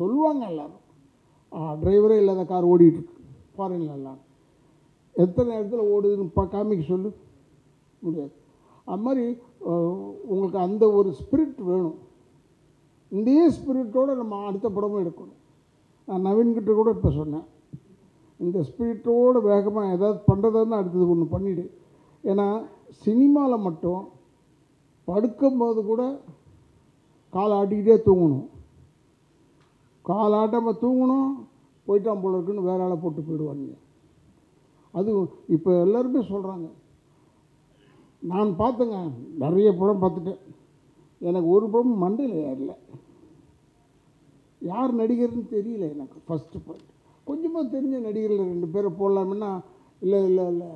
சொல்லுவாங்க எல்லோரும், டிரைவரே இல்லாத கார் ஓடிட்டுருக்கு ஃபாரின்லலாம். எத்தனை இடத்துல ஓடுதுன்னு காமிக்க சொல்லு முடியாது. அது மாதிரி உங்களுக்கு அந்த ஒரு ஸ்பிரிட் வேணும். இந்த ஸ்பிரிட்டோடு நம்ம அடுத்த படமும் எடுக்கணும். நான் நவீன்கிட்ட கூட இப்போ சொன்னேன், இந்த ஸ்பிரிட்டோடு வேகமாக ஏதாவது பண்ணுறதுன்னு அடுத்தது ஒன்று பண்ணிவிடு. ஏன்னா சினிமாவில் மட்டும் படுக்கும்போது கூட கால் ஆட்டிக்கிட்டே தூங்கணும். கால் ஆட்டாமல் தூங்கணும், போயிட்டான் போல இருக்குன்னு வேற ஆளை போட்டு போயிடுவாங்க. அது இப்போ எல்லாருமே சொல்கிறாங்க. நான் பார்த்தேங்க, நிறைய படம் பார்த்துட்டேன். எனக்கு ஒரு படம் மண்டையில் ஏறல. யார் நடிகர்னு தெரியல எனக்கு. ஃபஸ்ட்டு பாயிண்ட், கொஞ்சமாக தெரிஞ்ச நடிகர்கள் 2 பேரை போடலாமுன்னா இல்லை இல்லை இல்லை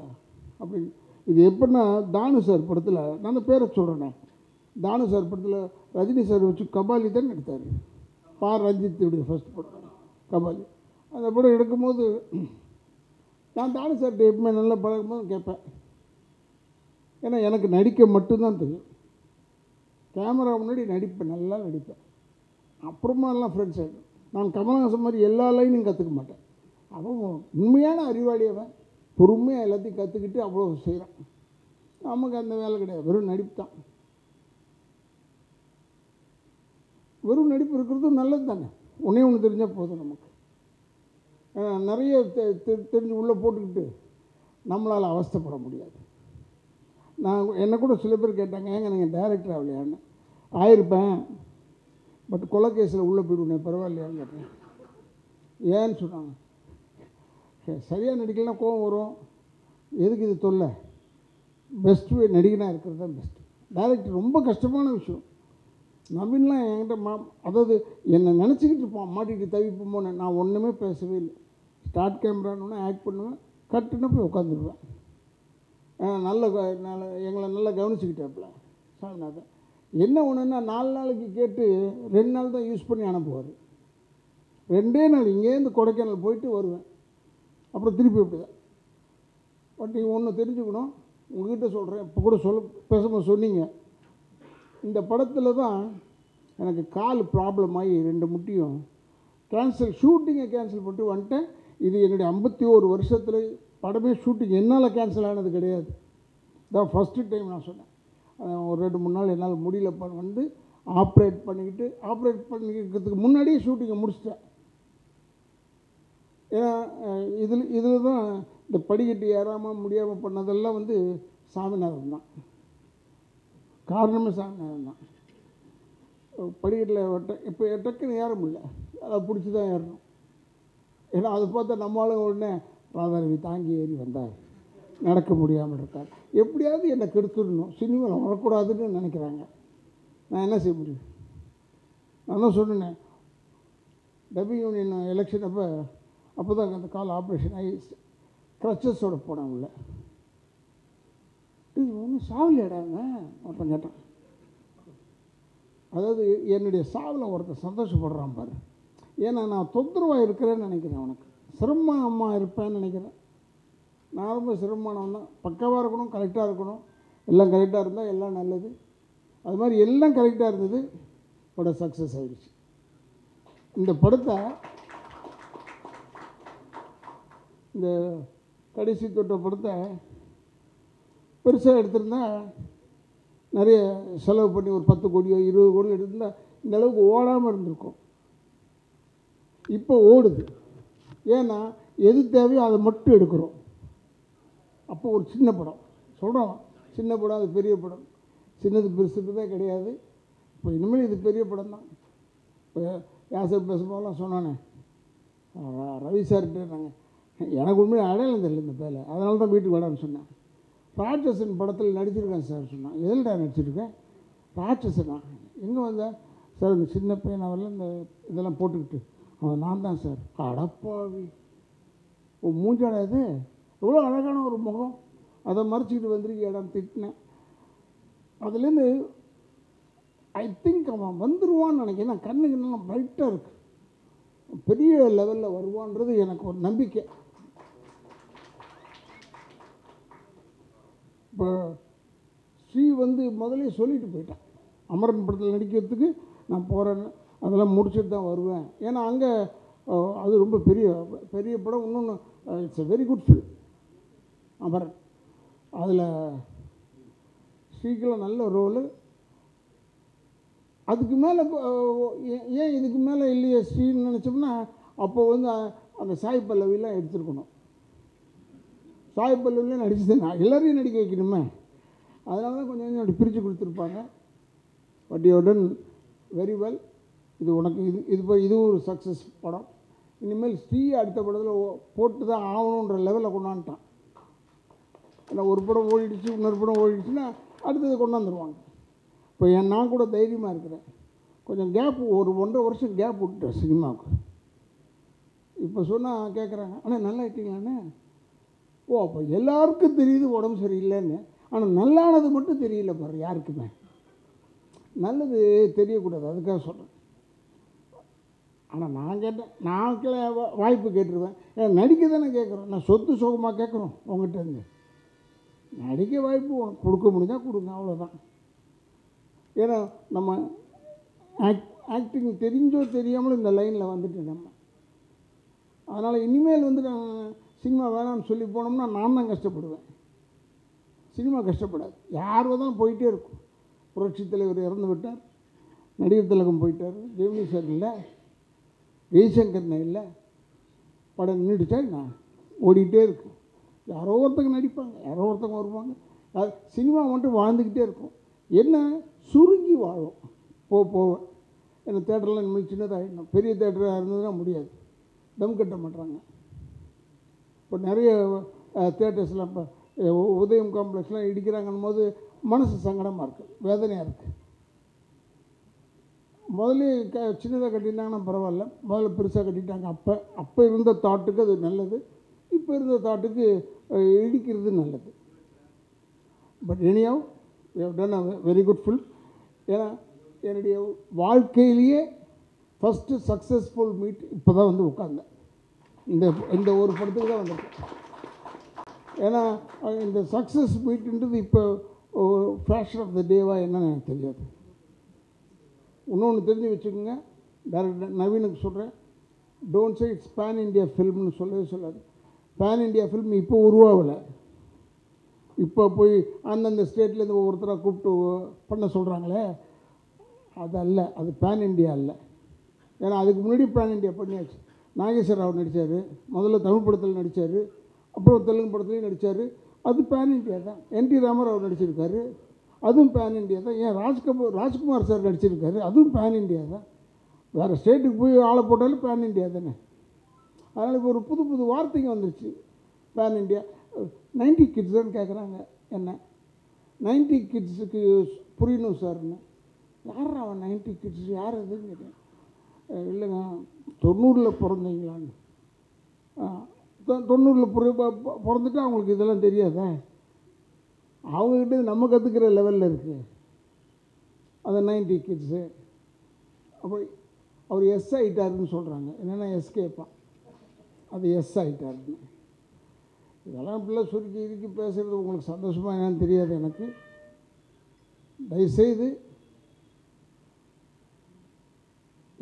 அப்படின்னு. இது எப்படின்னா, தானு சார் படத்தில், நான் அந்த பேரை சொல்கிறேனே, தானு சார் படத்தில் ரஜினி சார் வச்சு கபாலி தான் எடுத்தார். ரஞ்சித்துடைய ஃபஸ்ட் படம் கபாலி. அந்த படம் எடுக்கும்போது நான் தானு சார்கிட்ட எப்பவுமே நல்லா பழகும்போது கேட்பேன். ஏன்னா எனக்கு நடிக்க மட்டும்தான் தெரியும். கேமரா முன்னாடி நடிப்பேன், நல்லா நடிப்பேன். அப்புறமா எல்லாம் ஃப்ரெண்ட்ஸ் ஆகிடும். நான் கமலஹாசன் மாதிரி எல்லா லைனும் கற்றுக்க மாட்டேன். அவன் உண்மையான அறிவாளி, அவன் பொறுமையாக எல்லாத்தையும் கற்றுக்கிட்டு அவ்வளோ செய்கிறான். நமக்கு அந்த வேலை கிடையாது, வெறும் நடிப்பு தான். வெறும் நடிப்பு இருக்கிறது நல்லது தானே, ஒன்றே ஒன்று தெரிஞ்சால் போதும் நமக்கு. நிறைய தெரிஞ்சு உள்ளே போட்டுக்கிட்டு நம்மளால் அவஸ்தைப்பட முடியாது. நான் என்னை கூட சில பேர் கேட்டாங்க, ஏங்க நீங்கள் டைரக்டர் ஆகலையான்னு. ஆயிருப்பேன், பட் கொலை கேஸில் உள்ளே போய்டுவேன், பரவாயில்லையான்னு கேட்டேன். ஏன்னு சொன்னாங்க, சரியாக நடிக்கலாம் கோவம் வரும், எதுக்கு இது தொல்லை, பெஸ்ட்டு நடிகனாக இருக்கிறது தான் பெஸ்ட்டு. டைரக்டர் ரொம்ப கஷ்டமான விஷயம். நவீன்லாம் என்கிட்ட அதாவது என்னை நினச்சிக்கிட்டு இருப்பான், மாட்டிக்கிட்டு தவிப்போமோன்னு. நான் ஒன்றுமே பேசவே இல்லை. ஸ்டார்ட் கேமரான்னு ஆக்ட் பண்ணுவேன், கட்டுன்னு போய் உட்காந்துருவேன். எங்களை நல்லா கவனிச்சுக்கிட்டாப்புல சாமிநாதன். என்ன ஒன்றுன்னா 4 நாளைக்கு கேட்டு 2 நாள் தான் யூஸ் பண்ணி அனுப்புவார். 2 நாள் இங்கேருந்து கொடைக்கானல் போயிட்டு வருவேன், அப்புறம் திருப்பி அப்படி தான். பட் நீங்கள் ஒன்று தெரிஞ்சுக்கணும், உங்ககிட்ட சொல்கிறேன், இப்போ கூட பேசாமல் சொன்னீங்க. இந்த படத்தில் தான் எனக்கு கால் ப்ராப்ளம் ஆகி 2 முட்டியும் ஷூட்டிங்கை கேன்சல் பண்ணிட்டு வந்துட்டேன். இது என்னுடைய 51 வருஷத்தில் படமே ஷூட்டிங் என்னால் கேன்சல் ஆனது கிடையாது. தான் ஃபஸ்ட்டு டைம் நான் சொன்னேன். ஒரு 2-3 நாள் என்னால் முடியல வந்து ஆப்ரேட் பண்ணிக்கிறதுக்கு முன்னாடியே ஷூட்டிங்கை முடிச்சிட்டேன். ஏன்னா இதில் தான் இந்த படிக்கட்டு ஏறாமல் முடியாமல் பண்ணதெல்லாம் வந்து சாமிநாதன் தான் காரணமே. சாமிநாதன் தான் படிக்கட்டில் இப்போ டக்குன்னு ஏற முடியல, அதை பிடிச்சி தான் ஏறணும். ஏன்னா அதை பார்த்தா நம்மளால உடனே ராதாரவி தாங்கி ஏறி வந்தார், நடக்க முடியாமல் இருக்கார், எப்படியாவது என்னை கெடுத்துடணும், சினிமாவில் வரக்கூடாதுன்னு நினைக்கிறாங்க. நான் என்ன செய்ய முடியும்? நான் தான் சொன்னேன், டப்பிங் யூனியன் எலெக்ஷன் அப்போ தான் அந்த கால் ஆப்ரேஷன் ஆகி க்ரச்சஸோடு போனேன் உள்ள. இது ஒன்றும் சாவலியாடாங்க ஒருத்தன் கேட்டான். அதாவது என்னுடைய சாவில் ஒருத்தர் சந்தோஷப்படுறான் பாரு. ஏன்னா நான் தொந்தரவாக இருக்கிறேன்னு நினைக்கிறேன், அவனுக்கு சிரமமாக இருப்பேன்னு நினைக்கிறேன். நான் ரொம்ப சிரமமானவன் தான். பக்காவாக இருக்கணும், கரெக்டாக இருக்கணும், எல்லாம் கரெக்டாக இருந்தால் எல்லாம் நல்லது. அது மாதிரி எல்லாம் கரெக்டாக இருந்தது, படம் சக்ஸஸ் ஆகிடுச்சு. இந்த படத்தை இந்த கடைசி தொட்ட படத்தை பெருசாக எடுத்திருந்தா நிறைய செலவு பண்ணி ஒரு 10 கோடியோ 20 கோடியோ எடுத்திருந்தால் இந்த அளவுக்கு ஓடாமல் இருந்திருக்கும். இப்போ ஓடுது, ஏன்னா எது தேவையோ அதை மட்டும் எடுக்கிறோம். அப்போ ஒரு சின்ன படம் சொல்கிறோம், சின்ன படம் அது பெரிய படம், சின்னது பெருசுன்றதே கிடையாது. இப்போ இனிமேல் இது பெரிய படம் தான். இப்போ யாசர் பேசும்போதெல்லாம் சொன்னானே, ரவி சார்கிட்ட நாங்கள் எனக்கு உண்மையாக அடையாளம் தெரியல இந்த பேரை, அதனால தான் வீட்டுக்கு வேடான்னு சொன்னேன். ராட்சசன் படத்தில் நடிச்சிருக்கேன் சார் சொன்னான். எதில்டா நடிச்சிருக்கேன்? ராட்சசனா? எங்கே வந்தேன் சார்? இந்த சின்ன பையன் அவரில் இந்த இதெல்லாம் போட்டுக்கிட்டு அவன் நான் தான் சார். அடப்பாவி, ஓ மூஞ்சாடா இது, எவ்வளோ அழகான ஒரு முகம், அதை மறைச்சிக்கிட்டு வந்திருக்கேன் திட்டினேன். அதுலேருந்து ஐ திங்க் அவன் வந்துடுவான்னு நினைக்கிறேன். கண்ணுக்கு நல்லா பிரைட்டாக இருக்குது, பெரிய லெவலில் வருவான்றது எனக்கு ஒரு நம்பிக்கை. இப்போ ஸ்ரீ வந்து முதலே சொல்லிட்டு போயிட்டான், அமரன் படத்தில் நடிக்கிறதுக்கு நான் போகிறேன்னு, அதெல்லாம் முடிச்சுட்டு தான் வருவேன். ஏன்னா அங்கே அது ரொம்ப பெரிய படம். இன்னொன்று it's a very good film Amaran. அதில் ஸ்ரீக்கெல்லாம் நல்ல ரோலு. அதுக்கு மேலே ஏன் இதுக்கு மேலே இல்லையே ஸ்ரீன்னு நினச்சோம்னா, அப்போ வந்து அந்த சாய் பல்லவிலாம் எடுத்துருக்கணும். சாய் பல்லவிலாம் நடிச்சது நான் எல்லோரையும் நடிக்க வைக்கணுமே, அதனால தான் கொஞ்சம் கொஞ்சம் அப்படி பிரித்து கொடுத்துருப்பாங்க. But you done very well. இது உனக்கு இதுவும் ஒரு சக்ஸஸ் படம். இனிமேல் ஸ்ரீ அடுத்த படத்தில் போட்டு தான் ஆகணுன்ற லெவலில் கொண்டாந்துட்டான். ஏன்னா ஒரு படம் ஓடிடுச்சு, இன்னொரு படம் ஓடிடுச்சுன்னா அடுத்தது கொண்டாந்துருவாங்க. இப்போ நான் கூட தைரியமாக இருக்கிறேன். கொஞ்சம் கேப், ஒரு 1.5 வருஷம் கேப் விட்டுட்டேன் சினிமாவுக்கு. இப்போ சொன்னால் கேட்குறாங்க, ஆனால் நல்லா ஆயிட்டீங்களாண்ணே. ஓ, அப்போ எல்லாருக்கும் தெரியுது உடம்பு சரியில்லைன்னு, ஆனால் நல்லானது மட்டும் தெரியல பாரு யாருக்குமே. நல்லது தெரியக்கூடாது, அதுக்காக சொல்கிறேன். ஆனால் நான் கேட்டேன், நான் வாய்ப்பு கேட்டுருவேன். ஏன் நடிக்க தானே கேட்குறோம், நான் சொத்து சுகமாக கேட்குறோம் உங்கள்கிட்ட இருந்து. நடிக்க வாய்ப்பு உனக்கு கொடுக்க முடிஞ்சால் கொடுங்க, அவ்வளோதான். ஏன்னா நம்ம ஆக்டிங் தெரிஞ்சோ தெரியாமலும் இந்த லைனில் வந்துட்டு நம்ம. அதனால் இனிமேல் வந்து நான் சினிமா வேணாம்னு சொல்லி போனோம்னா நான் தான் கஷ்டப்படுவேன், சினிமா கஷ்டப்படாது. யார் தான் போயிட்டே இருக்கும். புரட்சி தலைவர் இறந்து விட்டார், நடிகர் திலகம் போயிட்டார், ஜெமினி சார் இல்லை, ஜெய்சங்கர்னு இல்லை, படம் நின்றுட்டா நான் ஓடிக்கிட்டே இருக்கும். யாரோ ஒருத்தங்க நடிப்பாங்க, யாரோ ஒருத்தங்க வருவாங்க. சினிமா மட்டும் வாழ்ந்துக்கிட்டே இருக்கும். என்ன சுருங்கி வாழும் போவேன். ஏன்னா தேட்டர்லாம் இனிமேல் சின்னதாகிடணும். பெரிய தேட்டராக இருந்ததுன்னா முடியாது, தம் கட்ட மாட்டாங்க. இப்போ நிறைய தேட்டர்ஸ்லாம் இப்போ உதயம் காம்ப்ளெக்ஸ்லாம் இடிக்கிறாங்கன்னும் போது மனசு சங்கடமாக இருக்குது, வேதனையாக இருக்குது. முதல்ல சின்னதாக கட்டியிருந்தாங்கன்னா பரவாயில்ல, முதல்ல பெருசாக கட்டிட்டாங்க. அப்போ இருந்த தாட்டுக்கு அது நல்லது, இப்போ இருந்த தாட்டுக்கு இடிக்கிறது நல்லது. But anyway we have done a very good film. ஏன்னா என்னுடைய வாழ்க்கையிலேயே ஃபஸ்ட்டு சக்ஸஸ்ஃபுல் மீட் இப்போ தான் வந்து உட்கார்ந்தேன். இந்த ஒரு படத்துக்கு தான் வந்திருக்கேன். ஏன்னா இந்த சக்ஸஸ் மீட்டுன்றது இப்போ ஃபேஷன் ஆஃப் த டேவாக என்னன்னு எனக்கு தெரியாது. இன்னொன்று தெரிஞ்சு வச்சுக்கோங்க, டைரக்டர் நவீனுக்கு சொல்கிறேன், don't say it's pan India ஃபில்ம்னு சொல்லவே சொல்லாது. பேன் இண்டியா ஃபில்ம் இப்போ உருவாகலை. இப்போ போய் அந்தந்த ஸ்டேட்லேருந்து ஒவ்வொருத்தராக கூப்பிட்டு பண்ண சொல்கிறாங்களே, அது அல்ல, அது பேன் இண்டியா அல்ல. ஏன்னா அதுக்கு முன்னாடி பேன் இண்டியா பண்ணியாச்சு. நாகேஸ்வர ராவ் நடித்தார், முதல்ல தமிழ் படத்தில் நடித்தார், அப்புறம் தெலுங்கு படத்துலையும் நடித்தார், அது பேன் இண்டியா தான். என்டி ராமராவ் நடிச்சிருக்காரு, அதுவும் பேன் இண்டியா தான். ஏன் ராஜ்குமார் சார் நடிச்சிருக்காரு, அதுவும் பேன் இண்டியா தான். வேறு ஸ்டேட்டுக்கு போய் ஆளை போட்டாலும் பேன் இண்டியா தானே. அதனால் இப்போ ஒரு புது புது வார்த்தைங்க வந்துருச்சு, பேன் இண்டியா. 90 கிட்ஸ்ன்னு கேட்குறாங்க என்ன, 90 கிட்ஸுக்கு புரியணும் சார்ன்னு. யார் அவன் 90 கிட்ஸ், யார் அதுன்னு கேட்டேன். இல்லைங்க 90 பிறந்தீங்களான்னு. 90 பிறந்துட்டு அவங்களுக்கு இதெல்லாம் தெரியாதா? அவங்கக்கிட்ட நம்ம கற்றுக்கிற லெவலில் இருக்குது அந்த 90 கிட்ஸு. அப்போ அவர் எஸ் ஆகிட்டாருன்னு சொல்கிறாங்க. என்னென்னா எஸ்கேப்பான், அது எஸ் ஆகிட்டாருன்னு. இதெல்லாம் இப்படிலாம் சுருக்கி இறுக்கி பேசுகிறது உங்களுக்கு சந்தோஷமாக என்னன்னு தெரியாது எனக்கு. தயவுசெய்து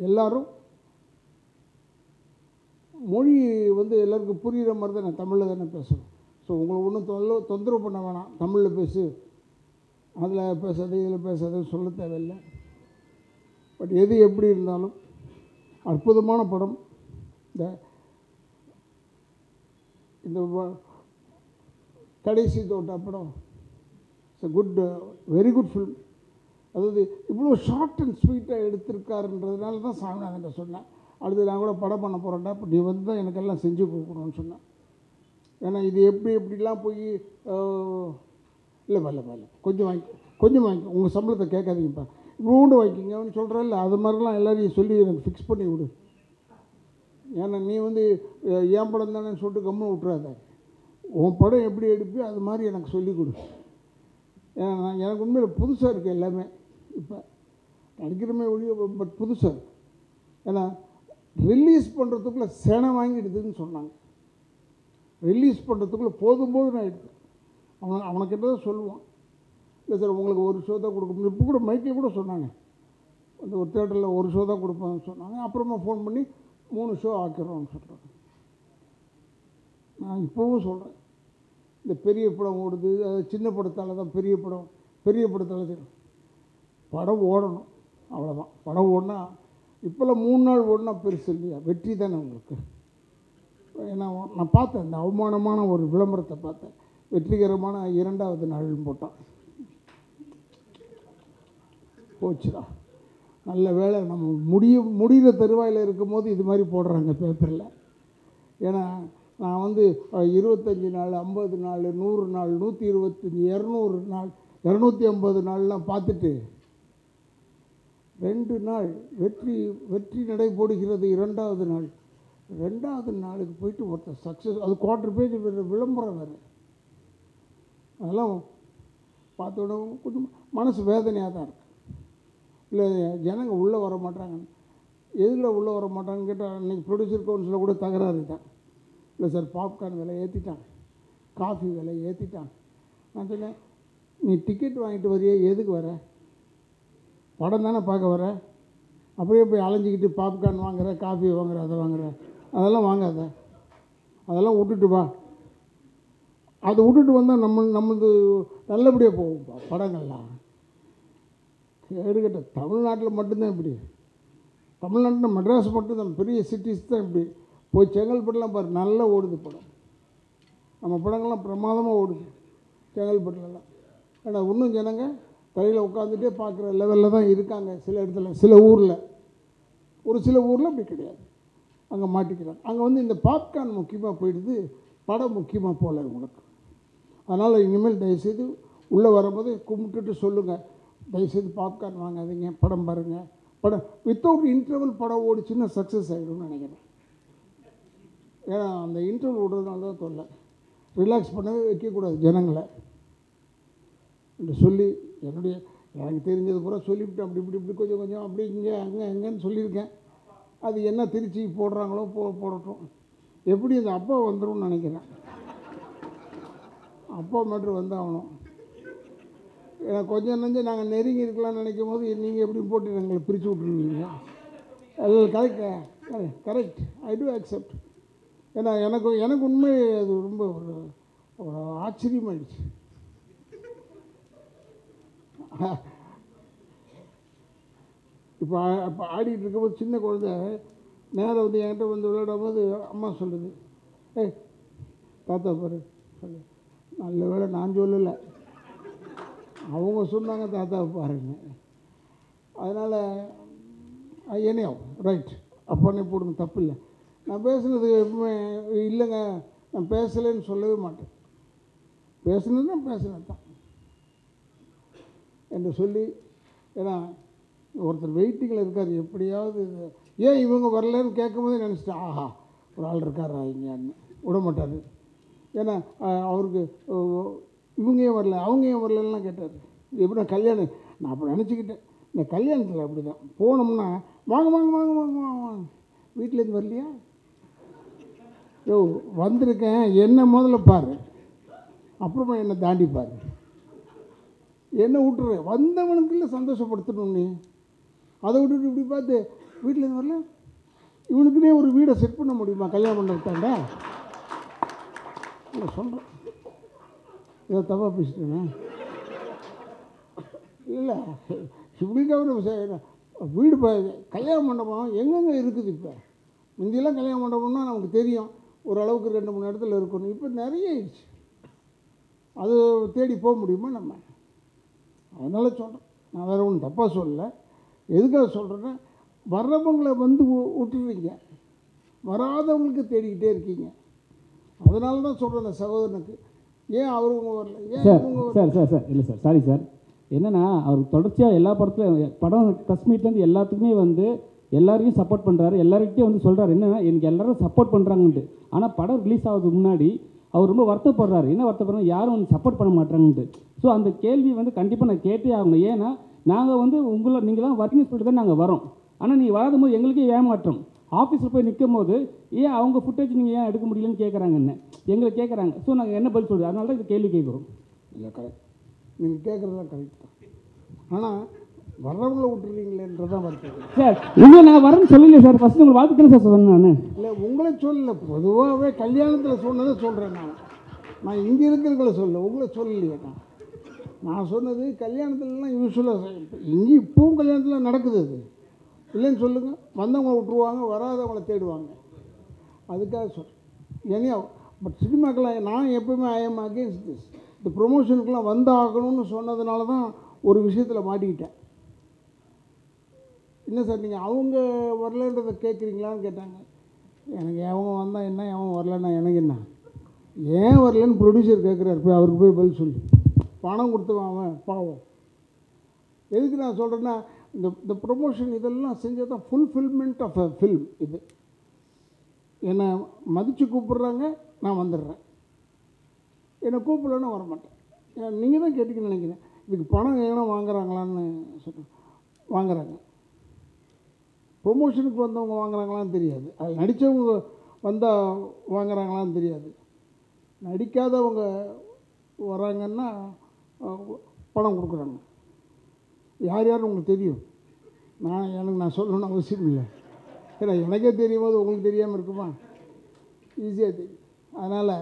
எல்லாரும் மொழி வந்து எல்லாருக்கும் புரிகிற மாதிரி தான் நான் தமிழில் தானே பேசுகிறேன். ஸோ உங்களை ஒன்றும் தொந்தரவு பண்ண வேணாம், தமிழில் பேசு, அதில் பேசாது இதில் பேசாதுன்னு சொல்ல தேவையில்லை. பட் எது எப்படி இருந்தாலும் அற்புதமான படம். இந்த கடைசி தோட்டா படம் it's good, very good film. அதாவது இவ்வளோ ஷார்ட் அண்ட் ஸ்வீட்டாக எடுத்திருக்காருன்றதுனால தான் சாமிநாதன் சொன்னேன். அடுத்து நான் கூட படம் பண்ண போகிறேன்டா, இப்போ நீ வந்து தான் எனக்கெல்லாம் செஞ்சு கொடுக்கணும்னு சொன்னேன். ஏன்னா இது எப்படிலாம் போய் இல்லை கொஞ்சம் வாங்கிக்கோ, உங்கள் சம்பளத்தை கேட்காதீங்கப்பா, இவ்வளோண்டு வாங்கிக்கிங்க அவனு சொல்கிறேன்ல, அது மாதிரிலாம் எல்லோரையும் சொல்லி எனக்கு ஃபிக்ஸ் பண்ணி விடு. ஏன்னா நீ வந்து என் படம் தானே சொல்லிட்டு கம்முன்னு விட்றாத, உன் படம் எப்படி எடுப்பியோ அது மாதிரி எனக்கு சொல்லிக் கொடு. ஏன்னா எனக்கு உண்மையில் புதுசாக இருக்குது எல்லாமே. இப்போ நடிக்கிறமே ஒழிய பட் புதுசாக இருக்குது. ஏன்னா ரிலீஸ் பண்ணுறதுக்குள்ளே செனை வாங்கிடுதுன்னு சொன்னாங்க. ரிலீஸ் பண்ணுறதுக்குள்ளே போதும் ஆகிடுது. அவனுக்கிட்ட தான் சொல்லுவான், இல்லை சார் உங்களுக்கு ஒரு ஷோ தான் கொடுக்க முடியும். இப்போ கூட மைக்கில் கூட சொன்னாங்க, அந்த ஒரு தேட்டரில் ஒரு ஷோ தான் கொடுப்பாங்கன்னு சொன்னாங்க. அப்புறமா ஃபோன் பண்ணி 3 ஷோ ஆக்கிடுறோம்னு சொல்கிறாங்க. நான் இப்போவும் சொல்கிறேன், இந்த பெரிய படம் ஓடுது, அது சின்ன படத்தால் தான் பெரிய படத்தால் தெரியும். படம் ஓடணும், அவ்வளோதான். படம் ஓடினா இப்போல்லாம் 3 நாள் ஓடினா பெருசு இல்லையா, வெற்றி தானே உங்களுக்கு. ஏன்னா நான் பார்த்தேன், இந்த அவமானமான ஒரு விளம்பரத்தை பார்த்தேன், வெற்றிகரமான 2வது நாள்னு போட்டான். போச்சுடா, நல்ல வேலை நம்ம முடிகிற தருவாயில் இருக்கும் போது இது மாதிரி போடுறாங்க பேப்பரில். ஏன்னா நான் வந்து 25 நாள், 50 நாள், 100 நாள், 125, 200 நாள், 250 நாள்லாம் பார்த்துட்டு 2 நாள் வெற்றி நடை போடுகிறது 2வது நாள். 2வது நாளுக்கு போயிட்டு ஒருத்தர் சக்ஸஸ், அது 1/4 பேஜ் விளம்பரம் வேறு. அதெல்லாம் பார்த்த உடனே கொஞ்சம் மனசு வேதனையாக தான் இருக்குது. இல்லை ஜனங்க உள்ளே வர மாட்டாங்க. எதில் உள்ளே வர மாட்டாங்கன்னு கேட்டால், அன்றைக்கி ப்ரொடியூசர் கவுன்சிலில் கூட தகராறு தான். இல்லை சார் பாப்கார்ன் விலை ஏற்றிட்டாங்க, காஃபி விலை ஏற்றிட்டாங்க. நான் சொன்னேன், நீ டிக்கெட் வாங்கிட்டு வரையே, எதுக்கு வர? படம் தானே பார்க்க வர, அப்படியே போய் அலைஞ்சிக்கிட்டு பாப்கார்ன் வாங்குற, காஃபி வாங்குற, அதை வாங்குற, அதெல்லாம் வாங்காத. அதெல்லாம் விட்டுட்டு வா. அதை விட்டுட்டு வந்தால் நம்மளது நல்லபடியாக போகும்ப்பா படங்கள்லாம். கேடுகட்ட தமிழ்நாட்டில் மட்டும்தான் இப்படி. தமிழ்நாட்டில் மெட்ராஸ் மட்டும்தான், பெரிய சிட்டிஸ் தான் இப்படி. போய் செங்கல்பட்டுலாம் பாரு, நல்லா ஓடுது படம். நம்ம படங்கள்லாம் பிரமாதமாக ஓடுது செங்கல்பட்டுலலாம். ஏன்னா இன்னும் ஜனங்க தலையில் உட்காந்துட்டே பார்க்குற லெவலில் தான் இருக்காங்க சில இடத்துல. சில ஊரில், ஒரு சில ஊரில் அப்படி கிடையாது, அங்கே மாட்டிக்கிறாங்க. அங்கே வந்து இந்த பாப்கார்ன் முக்கியமாக போயிடுது, படம் முக்கியமாக போகல உங்களுக்கு. அதனால் இனிமேல் தயவுசெய்து உள்ளே வரும்போது கும்பிட்டுட்டு சொல்லுங்கள், தயவுசெய்து பாப்கார்ன் வாங்காதீங்க, படம் பாருங்கள். படம் வித்தவுட் இன்டர்வல் படம் ஓடிச்சுன்னா சக்ஸஸ் ஆகிடும்னு நினைக்கிறேன். ஏன்னா அந்த இன்டர்வல் விடுறதுனால தான் தொல்லை. ரிலாக்ஸ் பண்ணவே வைக்கக்கூடாது ஜனங்களை என்று சொல்லி எனக்கு தெரிஞ்சது பூரா சொல்லிவிட்டு அப்படி இப்படி இப்படி கொஞ்சம் கொஞ்சம் அப்படி இங்கே அங்கே எங்கேன்னு சொல்லியிருக்கேன். அது என்ன திருச்சி போடுறாங்களோ போடட்டும். எப்படி இந்த அப்பா வந்துடும் நினைக்கிறேன். அப்பா மேட்ரு வந்தாகணும். ஏன்னா கொஞ்சம் நஞ்சம் நாங்கள் நெருங்கி இருக்கலாம்னு நினைக்கும் போது நீங்கள் எப்படி போட்டு எங்களை பிரித்து விட்ருவீங்க. அது கரெக்ட், ஐ டூ அக்செப்ட். ஏன்னா எனக்கு உண்மை அது ரொம்ப ஒரு ஆச்சரியமாயிடுச்சு. இப்போ ஆடிட்டு இருக்கும்போது சின்ன குழந்தை நேரம் வந்து என்கிட்ட வந்து விளையாடும் போது அம்மா சொல்லுது, ஏய் தாத்தா பாரு சொல்லு. நல்ல வேளை நான் சொல்லலை, அவங்க சொன்னாங்க தாத்தாவை பாருங்க. அதனால் என்னையோ ரைட் அப்பானே போடுங்க, தப்பு இல்லை. நான் பேசுனது எப்பவுமே இல்லைங்க, நான் பேசலைன்னு சொல்லவே மாட்டேன். பேசுனதுன்னா பேசுனது தான் என்று சொல்லி. ஏன்னா ஒருத்தர் வெயிட்டிங்கில் இருக்கார், எப்படியாவது ஏன் இவங்க வரலன்னு கேட்கும் போதே நினச்சிட்டேன், ஆஹா ஒரு ஆள் இருக்காரா இங்கன்னு. விட மாட்டார். ஏன்னா அவருக்கு இவங்க ஏன் வரல அவங்க ஏன் வரலன்னா கேட்டார். எப்படின்னா கல்யாணம், நான் அப்போ நினச்சிக்கிட்டேன் இந்த கல்யாணத்தில் அப்படி தான் போனோம்னா வாங்க வாங்க வாங்க வாங்க வாங்க, வீட்டிலேருந்து வரலையா, யோ வந்திருக்கேன் என்ன முதல்ல பாரு, அப்புறமா என்னை தாண்டி பாரு, என்ன விட்டுரு, வந்தவனுக்குள்ள சந்தோஷப்படுத்தணும். நீ அதை விட்டுட்டு இப்படி பார்த்து வீட்டிலேருந்து வரல, இவனுக்குன்னே ஒரு வீடை செட் பண்ண முடியுமா கல்யாணம் பண்ணுறதாண்டா? இல்லை சொல்கிறேன், இதை தப்பாக பேசிட்டேண்ணா. இல்லை இப்படிக்காக வீடு கல்யாண மண்டபம் எங்கெங்கே இருக்குது. இப்போ முந்தியெல்லாம் கல்யாண மண்டபம்னா நமக்கு தெரியும், ஓரளவுக்கு 2-3 இடத்துல இருக்கணும். இப்போ நிறைய ஆயிடுச்சு, அது தேடி போக முடியுமா நம்ம? அதனால் சொல்கிறேன், நான் வேறு ஒன்றும் தப்பாக சொல்லலை. எதுக்காக சொல்கிறேன்னா, வர்றவங்களை வந்து விட்டுறீங்க, வராதவங்களுக்கு தேடிக்கிட்டே இருக்கீங்க. அதனால தான் சொல்கிறேன் அந்த சகோதரனுக்கு, ஏன் அவருங்க வரல, ஏன் இவங்க வரல. சார் இல்லை சார், சாரி சார். என்னென்னா அவர் தொடர்ச்சியாக எல்லா படத்துலையும் படம் ப்ரெஸ் மீட்லேருந்து எல்லாத்துக்குமே வந்து எல்லாரையும் சப்போர்ட் பண்ணுறாரு, எல்லார்கிட்டையும் வந்து சொல்கிறாரு என்னென்னா எனக்கு எல்லோரும் சப்போர்ட் பண்ணுறாங்கன்ட்டு. ஆனால் படம் ரிலீஸ் ஆகிறதுக்கு முன்னாடி அவர் ரொம்ப வருத்தப்படுறாரு. என்ன வருத்தப்படுறாரு, யாரும் வந்து சப்போர்ட் பண்ண மாட்டாங்கன்ட்டு. ஸோ அந்த கேள்வி வந்து கண்டிப்பாக நான் கேட்டே ஆகணும். ஏன்னா நாங்கள் வந்து நீங்களாம் ஒர்க்கிங் ஸ்பிரிட் தான் நாங்கள் வரோம். ஆனால் நீங்கள் வராத போது எங்களுக்கே ஏமாற்றம். ஆஃபீஸில் போய் நிற்கும் போது ஏன் அவங்க ஃபுட்டேஜ் நீங்கள் ஏன் எடுக்க முடியலன்னு கேட்குறாங்க, என்ன எங்களை கேட்குறாங்க. ஸோ நாங்கள் என்ன பதில் சொல்கிறோம், அதனால தான் இந்த கேள்வி கேட்குறோம். இல்லை கரெக்ட், நீங்கள் கேட்குறதுலாம் கரெக்ட் தான். ஆனால் வர்றவங்கள விட்டுறீங்களேன்றதான் வருது சார். உங்களை நான் வரேன்னு சொல்லலையே சார், ஃபஸ்ட்டு உங்களை வாழ்த்துக்கணும் சார் சொன்னேன் நான். இல்லை உங்களை சொல்லலை, பொதுவாகவே கல்யாணத்தில் சொன்னதை சொல்கிறேன். நான் இங்கே இருக்கிறவங்கள சொல்ல, உங்களை சொல்லலையே. நான் சொன்னது கல்யாணத்துலலாம் யூஸ்வலாக இங்கே இப்போவும் கல்யாணத்தில் நடக்குது. அது இல்லைன்னு சொல்லுங்கள், வந்தவங்களை விட்டுருவாங்க, வராதவங்களை தேடுவாங்க. அதுக்காக சொல்கிறேன். ஏன்னா பட் சினிமாக்கெல்லாம் நான் எப்போவுமே ஐ எம் அகேன்ஸ்ட் திஸ். இந்த ப்ரொமோஷனுக்கெலாம் வந்தாகணும்னு சொன்னதுனால தான் ஒரு விஷயத்தில் மாட்டிக்கிட்டேன். என்ன சார் நீங்கள் அவங்க வரலன்றதை கேட்குறீங்களான்னு கேட்டாங்க. எனக்கு அவங்க வந்தால் என்ன, அவன் வரலன்னா எனக்கு என்ன, ஏன் வரலன்னு ப்ரொடியூசர் கேட்குறாரு. போய் அவருக்கு போய் பதில் சொல்லி பணம் கொடுத்துவான் அவன் பாவம். எதுக்கு நான் சொல்கிறேன்னா, இந்த ப்ரொமோஷன் இதெல்லாம் செஞ்சால் தான் ஃபுல்ஃபில்மெண்ட் ஆஃப் அ ஃபில்ம். இது என்னை மதித்து கூப்பிட்றாங்க, நான் வந்துடுறேன். என்னை கூப்பிடலன்னா வரமாட்டேன். நீங்கள் தான் கேட்டுக்கன்னு நினைக்கிறேன். இதுக்கு பணம் ஏன்னா வாங்குறாங்களான்னு சொல்கிறேன். வாங்குறாங்க. ப்ரொமோஷனுக்கு வந்தவங்க வாங்குறாங்களான்னு தெரியாது, அது நடித்தவங்க வந்தால் வாங்குறாங்களான்னு தெரியாது. நடிக்காதவங்க வராங்கன்னா பணம் கொடுக்குறாங்க. யார் யாருன்னு உங்களுக்கு தெரியும். நான் சொல்லணும்னு அவசியம் இல்லை. ஏன்னா எனக்கே தெரியும் போது உங்களுக்கு தெரியாமல் இருக்குமா? ஈஸியாக தெரியும். அதனால்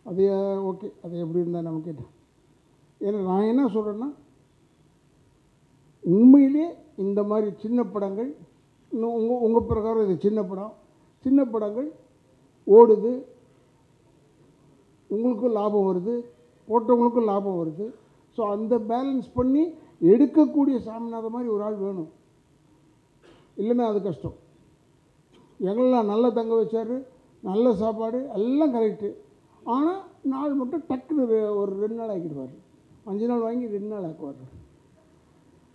அது ஓகே, அது எப்படி இருந்தால் நமக்கு என்ன. ஏன்னா நான் என்ன சொல்கிறேன்னா, உண்மையிலே இந்த மாதிரி சின்ன படங்கள், இன்னும் உங்கள் பிரகாரம் இது சின்ன படங்கள் ஓடுது, உங்களுக்கும் லாபம் வருது, போட்டவங்களுக்கும் லாபம் வருது. ஸோ அந்த பேலன்ஸ் பண்ணி எடுக்கக்கூடிய சாமிநாத மாதிரி ஒரு ஆள் வேணும். இல்லைன்னா அது கஷ்டம். எங்களெலாம் நல்லா தங்க வச்சார், நல்ல சாப்பாடு எல்லாம் கரெக்டு. ஆனால் நாள் மட்டும் டக்குன்னு ஒரு 2 நாள் ஆக்கிடுவார். 5 நாள் வாங்கி 2 நாள் ஆக்குவார்.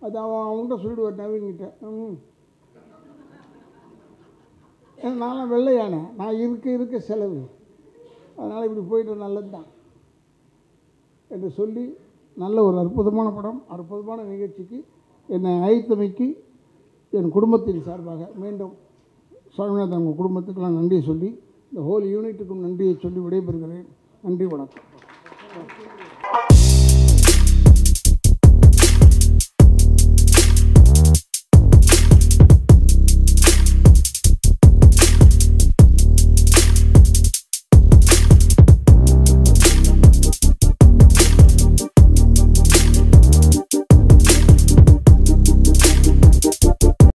அது அவங்ககிட்ட சொல்லிடுவார், நவீன்கிட்ட. ஏன்னா நான்லாம் வெள்ளை யானை, நான் இருக்க செலவு, அதனால் இப்படி போய்ட்டு நல்லது தான் என்று சொல்லி, நல்ல ஒரு அற்புதமான படம், அற்புதமான நிகழ்ச்சிக்கு என்னை அழைத்தமைக்கு என் குடும்பத்தின் சார்பாக மீண்டும் சாமிநாதன் உங்கள் குடும்பத்துக்கெல்லாம் நன்றியை சொல்லி, இந்த ஹோல் யூனிட்டுக்கும் நன்றியை சொல்லி விடைபெறுகிறேன். நன்றி, வணக்கம்.